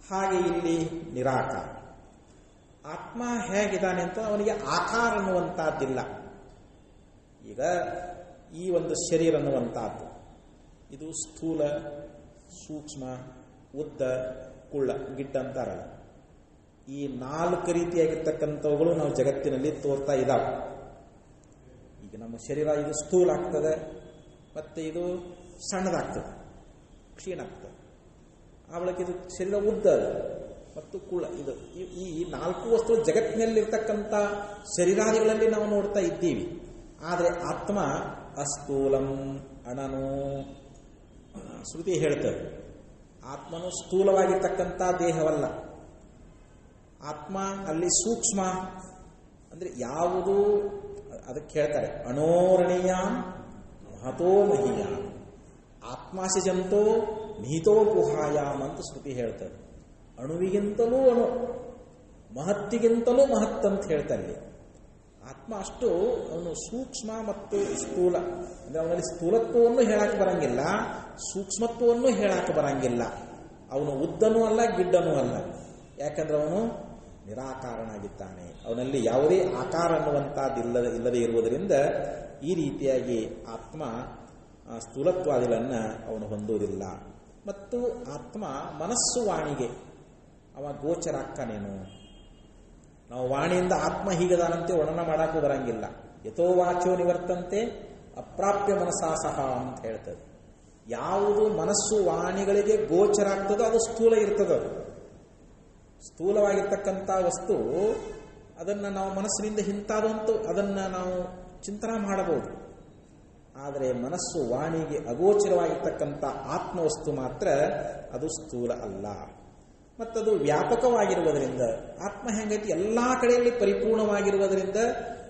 ಹಾಗೆ ಇಲ್ಲಿ ನಿರಾಕಾರ. ಆತ್ಮ ಹೇಗಿದ್ದಾನೆ ಅಂತ ಅವನಿಗೆ ಆಕಾರ ಅನ್ನುವಂಥದ್ದಿಲ್ಲ. ಈಗ ಈ ಒಂದು ಶರೀರ ಅನ್ನುವಂಥದ್ದು ಇದು ಸ್ಥೂಲ, ಸೂಕ್ಷ್ಮ, ಉದ್ದ, ಕುಳ್ಳ, ಗಿಡ್ಡ ಅಂತಾರಲ್ಲ. ಈ 4 ರೀತಿಯಾಗಿರ್ತಕ್ಕಂಥವುಗಳು ನಾವು ಜಗತ್ತಿನಲ್ಲಿ ತೋರ್ತಾ ಇದ್ದಾವೆ. ಈಗ ನಮ್ಮ ಶರೀರ ಇದು ಸ್ಥೂಲ ಆಗ್ತದೆ, ಮತ್ತೆ ಇದು ಸಣ್ಣದಾಗ್ತದೆ, ಕ್ಷೀಣ ಆಗ್ತದೆ. ಆವಳಕ್ಕೆ ಇದು ಶರೀರ ಉದ್ದ ಮತ್ತು ಕುಳ್ಳ. ಇದು ಈ 4 ವಸ್ತು ಜಗತ್ತಿನಲ್ಲಿರ್ತಕ್ಕಂಥ ಶರೀರಾದಿಗಳಲ್ಲಿ ನಾವು ನೋಡ್ತಾ ಇದ್ದೀವಿ. ಆದರೆ ಆತ್ಮ ಅಸ್ಥೂಲಂ ಅಣನು. ಶ್ರುತಿ ಹೇಳ್ತದೆ ಆತ್ಮನು ಸ್ಥೂಲವಾಗಿರ್ತಕ್ಕಂಥ ದೇಹವಲ್ಲ. ಆತ್ಮ ಅಲ್ಲಿ ಸೂಕ್ಷ್ಮ ಅಂದರೆ ಯಾವುದು? ಅದಕ್ಕೆ ಹೇಳ್ತಾರೆ ಅಣೋರಣೀಯ ಮಹತೋ ಮಹೀಯ ಆತ್ಮಾಸಿ ಜಂತೋ ನಿಹಿತೋ ಗುಹಾಯಾಮ್ ಅಂತ ಶ್ರುತಿ ಹೇಳ್ತದೆ. ಅಣುವಿಗಿಂತಲೂ ಅಣು, ಮಹತ್ತಿಗಿಂತಲೂ ಮಹತ್ ಅಂತ ಹೇಳ್ತಾರೆ. ಆತ್ಮ ಅಷ್ಟು ಅವನು ಸೂಕ್ಷ್ಮ ಮತ್ತು ಸ್ಥೂಲ. ಅಂದರೆ ಅವನಲ್ಲಿ ಸ್ಥೂಲತ್ವವನ್ನು ಹೇಳಕ್ಕೆ ಬರಂಗಿಲ್ಲ, ಸೂಕ್ಷ್ಮತ್ವವನ್ನು ಹೇಳಕ್ಕೆ ಬರಂಗಿಲ್ಲ. ಅವನು ಉದ್ದನೂ ಅಲ್ಲ, ಗಿಡ್ಡನೂ ಅಲ್ಲ. ಯಾಕಂದ್ರೆ ಅವನು ನಿರಾಕಾರನಾಗಿದ್ದಾನೆ. ಅವನಲ್ಲಿ ಯಾವುದೇ ಆಕಾರ ಅನ್ನುವಂಥದ್ದು ಇಲ್ಲದೆ ಇರುವುದರಿಂದ ಈ ರೀತಿಯಾಗಿ ಆತ್ಮ ಸ್ಥೂಲತ್ವಾದಿಗಳನ್ನು ಅವನು ಹೊಂದುವುದಿಲ್ಲ. ಮತ್ತು ಆತ್ಮ ಮನಸ್ಸು ವಾಣಿಗೆ ಅವ ಗೋಚರಾಗ್ತಾನೇನು? ನಾವು ವಾಣಿಯಿಂದ ಆತ್ಮ ಹೀಗದಾನಂತೆ ವರ್ಣನ ಮಾಡಕ್ಕೂ ಬರಂಗಿಲ್ಲ. ಯಥೋ ವಾಚೋ ನಿವರ್ತಂತೆ ಅಪ್ರಾಪ್ಯ ಮನಸಾ ಸಹ ಅಂತ ಹೇಳ್ತದೆ. ಯಾವುದು ಮನಸ್ಸು ವಾಣಿಗಳಿಗೆ ಗೋಚರ ಆಗ್ತದೋ ಅದು ಸ್ಥೂಲ ಇರ್ತದೆ. ಸ್ಥೂಲವಾಗಿರ್ತಕ್ಕಂಥ ವಸ್ತು ಅದನ್ನು ನಾವು ಮನಸ್ಸಿನಿಂದ ಹಿಂತಾದಂತೂ ಅದನ್ನು ನಾವು ಚಿಂತನೆ ಮಾಡಬಹುದು. ಆದರೆ ಮನಸ್ಸು ವಾಣಿಗೆ ಅಗೋಚರವಾಗಿರ್ತಕ್ಕಂಥ ಆತ್ಮವಸ್ತು ಮಾತ್ರ ಅದು ಸ್ಥೂಲ ಅಲ್ಲ. ಮತ್ತದು ವ್ಯಾಪಕವಾಗಿರುವುದರಿಂದ ಆತ್ಮ ಹೆಂಗೈತಿ ಎಲ್ಲ ಕಡೆಯಲ್ಲಿ ಪರಿಪೂರ್ಣವಾಗಿರುವುದರಿಂದ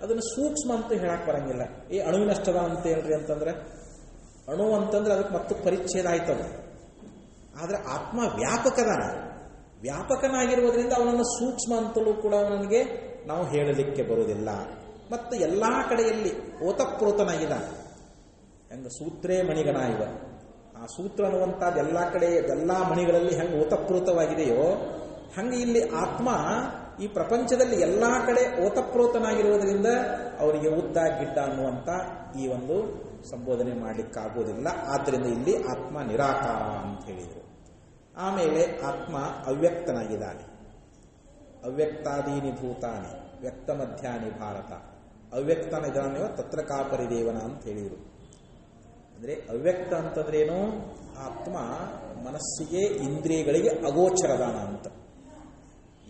ಅದನ್ನು ಸೂಕ್ಷ್ಮ ಅಂತ ಹೇಳಕ್ ಬರಂಗಿಲ್ಲ. ಈ ಅಣುವಿನಷ್ಟದ ಅಂತ ಹೇಳ್ರಿ ಅಂತಂದ್ರೆ ಅಣು ಅಂತಂದ್ರೆ ಅದಕ್ಕೆ ಮತ್ತು ಪರಿಚ್ಛೇದ ಆಯ್ತದ. ಆದರೆ ಆತ್ಮ ವ್ಯಾಪಕನಾಗಿರುವುದರಿಂದ ಅವನನ್ನು ಸೂಕ್ಷ್ಮ ಅಂತಲೂ ಕೂಡ ಅವನಿಗೆ ನಾವು ಹೇಳಲಿಕ್ಕೆ ಬರುವುದಿಲ್ಲ. ಮತ್ತು ಎಲ್ಲ ಕಡೆಯಲ್ಲಿ ಓತಪ್ರೋತನಾಗಿದ್ದಾನೆ. ಹೆಂಗ ಸೂತ್ರೇ ಮಣಿಗಣ ಇವ, ಆ ಸೂತ್ರ ಅನ್ನುವಂಥದ್ದು ಎಲ್ಲ ಕಡೆ ಎಲ್ಲ ಮಣಿಗಳಲ್ಲಿ ಹೆಂಗೆ ಓತಪ್ರೋತವಾಗಿದೆಯೋ ಹಂಗೆ ಇಲ್ಲಿ ಆತ್ಮ ಈ ಪ್ರಪಂಚದಲ್ಲಿ ಎಲ್ಲ ಕಡೆ ಓತಪ್ರೋತನಾಗಿರುವುದರಿಂದ ಅವರಿಗೆ ಉದ್ದ ಗಿಡ್ಡ ಅನ್ನುವಂಥ ಈ ಒಂದು ಸಂಬೋಧನೆ ಮಾಡಲಿಕ್ಕಾಗೋದಿಲ್ಲ. ಆದ್ದರಿಂದ ಇಲ್ಲಿ ಆತ್ಮ ನಿರಾಕಾರ ಅಂತ ಹೇಳಿದರು. ಆಮೇಲೆ ಆತ್ಮ ಅವ್ಯಕ್ತನಾಗಿದ್ದಾನೆ. ಅವ್ಯಕ್ತಾದೀನಿ ಭೂತಾನಿ ವ್ಯಕ್ತ ಮಧ್ಯಾನಿ ಭಾರತ ಅವ್ಯಕ್ತನಿದಾನೇವ ತತ್ರ ಕಾಪರಿದೇವನ ಅಂತ ಹೇಳಿದರು. ಅಂದರೆ ಅವ್ಯಕ್ತ ಅಂತಂದ್ರೇನು? ಆತ್ಮ ಮನಸ್ಸಿಗೆ ಇಂದ್ರಿಯಗಳಿಗೆ ಅಗೋಚರದಾನ ಅಂತ.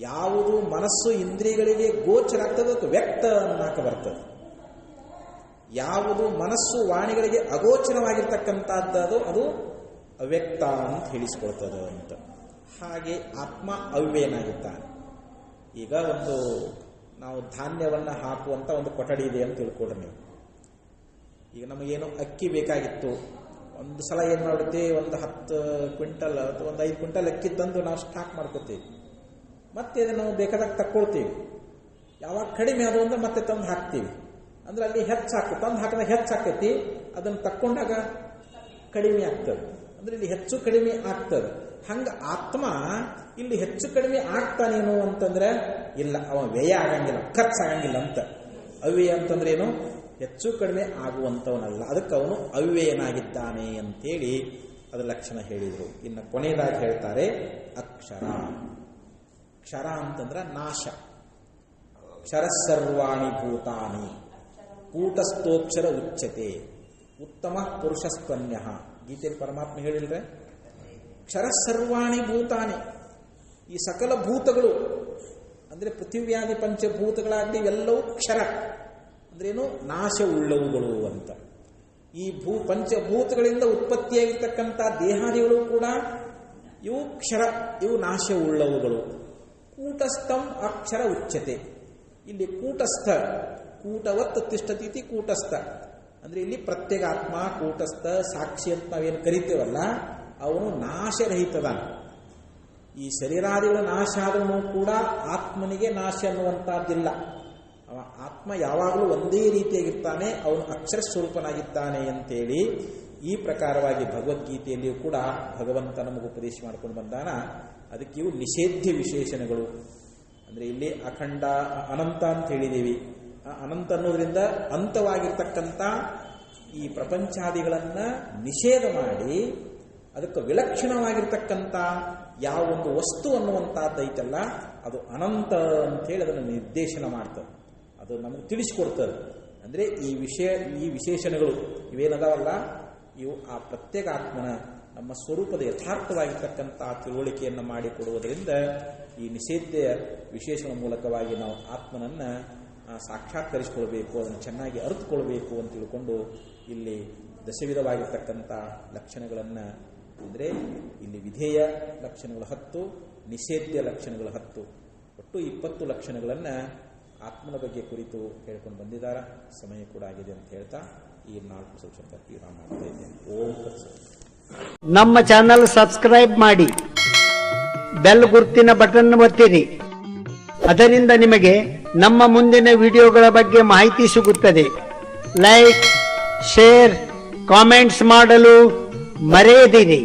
ಯಾವುದು ಮನಸ್ಸು ಇಂದ್ರಿಯಗಳಿಗೆ ಗೋಚರ ಆಗ್ತದೆ ಅದಕ್ಕೆ ವ್ಯಕ್ತ ಅನ್ನಕ ಬರ್ತದೆ. ಯಾವುದು ಮನಸ್ಸು ವಾಣಿಗಳಿಗೆ ಅಗೋಚರವಾಗಿರ್ತಕ್ಕಂಥದ್ದು ಅದು ಅವ್ಯಕ್ತ ಅಂತ ಹೇಳಿಸ್ಕೊಳ್ತದೆ ಅಂತ. ಹಾಗೆ ಆತ್ಮ ಅವ್ಯನಾಗಿದ್ದಾನೆ. ಈಗ ಒಂದು ನಾವು ಧಾನ್ಯವನ್ನು ಹಾಕುವಂಥ ಒಂದು ಕೊಠಡಿ ಇದೆ ಅಂತ ತಿಳ್ಕೊಡ್ರಿ ನೀವು. ಈಗ ನಮಗೇನು ಅಕ್ಕಿ ಬೇಕಾಗಿತ್ತು, ಒಂದು ಸಲ ಏನು ಮಾಡುತ್ತೆ, ಒಂದು 10 ಕ್ವಿಂಟಲ್ ಅಥವಾ ಒಂದು 5 ಕ್ವಿಂಟಲ್ ಅಕ್ಕಿ ತಂದು ನಾವು ಸ್ಟಾಕ್ ಮಾಡ್ಕೋತೀವಿ. ಮತ್ತೆ ಅದನ್ನು ನಾವು ಬೇಕಾದಾಗ ತಕ್ಕೊಳ್ತೀವಿ. ಯಾವಾಗ ಕಡಿಮೆ ಅದು ಅಂದ್ರೆ ಮತ್ತೆ ತಂದು ಹಾಕ್ತೀವಿ. ಅಂದ್ರೆ ಅಲ್ಲಿ ತಂದು ಹಾಕಿದಾಗ ಹೆಚ್ಚಾಕೈತಿ, ಅದನ್ನು ತಕ್ಕೊಂಡಾಗ ಕಡಿಮೆ ಆಗ್ತದೆ. ಅಂದ್ರೆ ಇಲ್ಲಿ ಹೆಚ್ಚು ಕಡಿಮೆ ಆಗ್ತದೆ. ಹಂಗ ಆತ್ಮ ಇಲ್ಲಿ ಹೆಚ್ಚು ಕಡಿಮೆ ಆಗ್ತಾನೇನು ಅಂತಂದ್ರೆ ಇಲ್ಲ, ಅವ ವ್ಯಯ ಆಗಂಗಿಲ್ಲ, ಖರ್ಚಾಗಂಗಿಲ್ಲ ಅಂತ. ಅವ್ಯಯ ಅಂತಂದ್ರೆ ಏನು? ಹೆಚ್ಚು ಕಡಿಮೆ ಆಗುವಂಥವನಲ್ಲ, ಅದಕ್ಕೆ ಅವನು ಅವ್ಯಯನಾಗಿದ್ದಾನೆ ಅಂತೇಳಿ ಅದರ ಲಕ್ಷಣ ಹೇಳಿದರು. ಇನ್ನು ಕೊನೆಯದಾಗಿ ಹೇಳ್ತಾರೆ ಅಕ್ಷರ. ಕ್ಷರ ಅಂತಂದ್ರೆ ನಾಶ. ಕ್ಷರ ಸರ್ವಾಣಿ ಭೂತಾನಿ ಕೂಟಸ್ಥೋಕ್ಷರ ಉಚ್ಯತೆ ಉತ್ತಮ ಪುರುಷಸ್ತನ್ಯ. ಗೀತೆಯಲ್ಲಿ ಪರಮಾತ್ಮ ಹೇಳಿಲ್ರೆ, ಕ್ಷರ ಸರ್ವಾಣಿ ಭೂತಾನಿ, ಈ ಸಕಲ ಭೂತಗಳು ಅಂದ್ರೆ ಪೃಥಿವ್ಯಾದಿ ಪಂಚಭೂತಗಳಾಗಲಿ ಇವೆಲ್ಲವೂ ಕ್ಷರ ಅಂದ್ರೇನು? ನಾಶವುಳ್ಳವುಗಳು ಅಂತ. ಈ ಪಂಚಭೂತಗಳಿಂದ ಉತ್ಪತ್ತಿಯಾಗಿರ್ತಕ್ಕಂಥ ದೇಹಾದಿಗಳು ಕೂಡ ಇವು ಕ್ಷರ, ಇವು ನಾಶವುಳ್ಳವುಗಳು. ಕೂಟಸ್ಥಂ ಅಕ್ಷರ ಉಚ್ಯತೆ. ಇಲ್ಲಿ ಕೂಟಸ್ಥ, ಕೂಟವತ್ ತಿಷ್ಠತೀತಿ ಕೂಟಸ್ಥ ಅಂದ್ರೆ ಇಲ್ಲಿ ಪ್ರತ್ಯೇಗಾತ್ಮ, ಕೂಟಸ್ಥ, ಸಾಕ್ಷಿ ಅಂತ ನಾವೇನು ಕರಿತೇವಲ್ಲ, ಅವನು ನಾಶರಹಿತದಾನ. ಈ ಶರೀರಾದಿಗಳ ನಾಶ ಆದರೂ ಕೂಡ ಆತ್ಮನಿಗೆ ನಾಶ ಅನ್ನುವಂಥದ್ದಿಲ್ಲ. ಅವ ಆತ್ಮ ಯಾವಾಗಲೂ ಒಂದೇ ರೀತಿಯಾಗಿರ್ತಾನೆ, ಅವನು ಅಕ್ಷರ ಸ್ವರೂಪನಾಗಿದ್ದಾನೆ ಅಂತೇಳಿ ಈ ಪ್ರಕಾರವಾಗಿ ಭಗವದ್ಗೀತೆಯಲ್ಲಿಯೂ ಕೂಡ ಭಗವಂತ ನಮಗೆ ಉಪದೇಶ ಮಾಡ್ಕೊಂಡು ಬಂದಾನ. ಅದಕ್ಕೆ ಇವು ನಿಷೇಧ್ಯ ವಿಶೇಷಣಗಳು. ಅಂದರೆ ಇಲ್ಲಿ ಅಖಂಡ ಅನಂತ ಅಂತ ಹೇಳಿದ್ದೀವಿ. ಅನಂತ ಅನ್ನೋದ್ರಿಂದ ಅಂತವಾಗಿರ್ತಕ್ಕಂಥ ಈ ಪ್ರಪಂಚಾದಿಗಳನ್ನು ನಿಷೇಧ ಮಾಡಿ ಅದಕ್ಕೆ ವಿಲಕ್ಷಣವಾಗಿರ್ತಕ್ಕಂಥ ಯಾವ ಒಂದು ವಸ್ತು ಅನ್ನುವಂಥದ್ದೈತಲ್ಲ, ಅದು ಅನಂತ ಅಂತೇಳಿ ಅದನ್ನು ನಿರ್ದೇಶನ ಮಾಡ್ತದೆ, ಅದು ನಮಗೆ ತಿಳಿಸಿಕೊಡ್ತದೆ. ಅಂದರೆ ಈ ವಿಶೇಷಣಗಳು ಇವೇನದಾವಲ್ಲ, ಇವು ಆ ಪ್ರತ್ಯೇಕ ಆತ್ಮನ ನಮ್ಮ ಸ್ವರೂಪದ ಯಥಾರ್ಥವಾಗಿರ್ತಕ್ಕಂಥ ತಿಳುವಳಿಕೆಯನ್ನು ಮಾಡಿಕೊಡುವುದರಿಂದ ಈ ನಿಷೇಧ್ಯ ವಿಶೇಷಣ ಮೂಲಕವಾಗಿ ನಾವು ಆತ್ಮನನ್ನು ಸಾಕ್ಷಾತ್ಕರಿಸಿಕೊಳ್ಬೇಕು, ಅದನ್ನು ಚೆನ್ನಾಗಿ ಅರಿತುಕೊಳ್ಬೇಕು ಅಂತ ತಿಳ್ಕೊಂಡು ಇಲ್ಲಿ ದಶವಿಧವಾಗಿರ್ತಕ್ಕಂಥ ಲಕ್ಷಣಗಳನ್ನು, ಅಂದರೆ ಇಲ್ಲಿ ವಿಧೇಯ ಲಕ್ಷಣಗಳು 10, ನಿಷೇಧ್ಯ ಲಕ್ಷಣಗಳು 10, ಒಟ್ಟು 20 ಲಕ್ಷಣಗಳನ್ನು ಆತ್ಮನ ಬಗ್ಗೆ ಕುರಿತು ಹೇಳ್ಕೊಂಡು ಬಂದಿದ್ದಾರೆ. ಸಮಯ ಕೂಡ ಆಗಿದೆ ಅಂತ ಹೇಳ್ತಾ ಈ 4 ಸೂಚಕ ತೀರ್ಮಾನ ಮಾಡ್ತಾ ಇದ್ದೇನೆ. ಓಂ ತತ್ಸತ್. ನಮ್ಮ ಚಾನಲ್ ಸಬ್ಸ್ಕ್ರೈಬ್ ಮಾಡಿ, ಬೆಲ್ ಗುರುತಿನ ಬಟನ್ ಒತ್ತಿರಿ. ಅದರಿಂದ ನಿಮಗೆ ನಮ್ಮ ಮುಂದಿನ ವಿಡಿಯೋಗಳ ಬಗ್ಗೆ ಮಾಹಿತಿ ಸಿಗುತ್ತದೆ. ಲೈಕ್, ಶೇರ್, ಕಾಮೆಂಟ್ಸ್ ಮಾಡಲು ಮರೆಯದಿರಿ.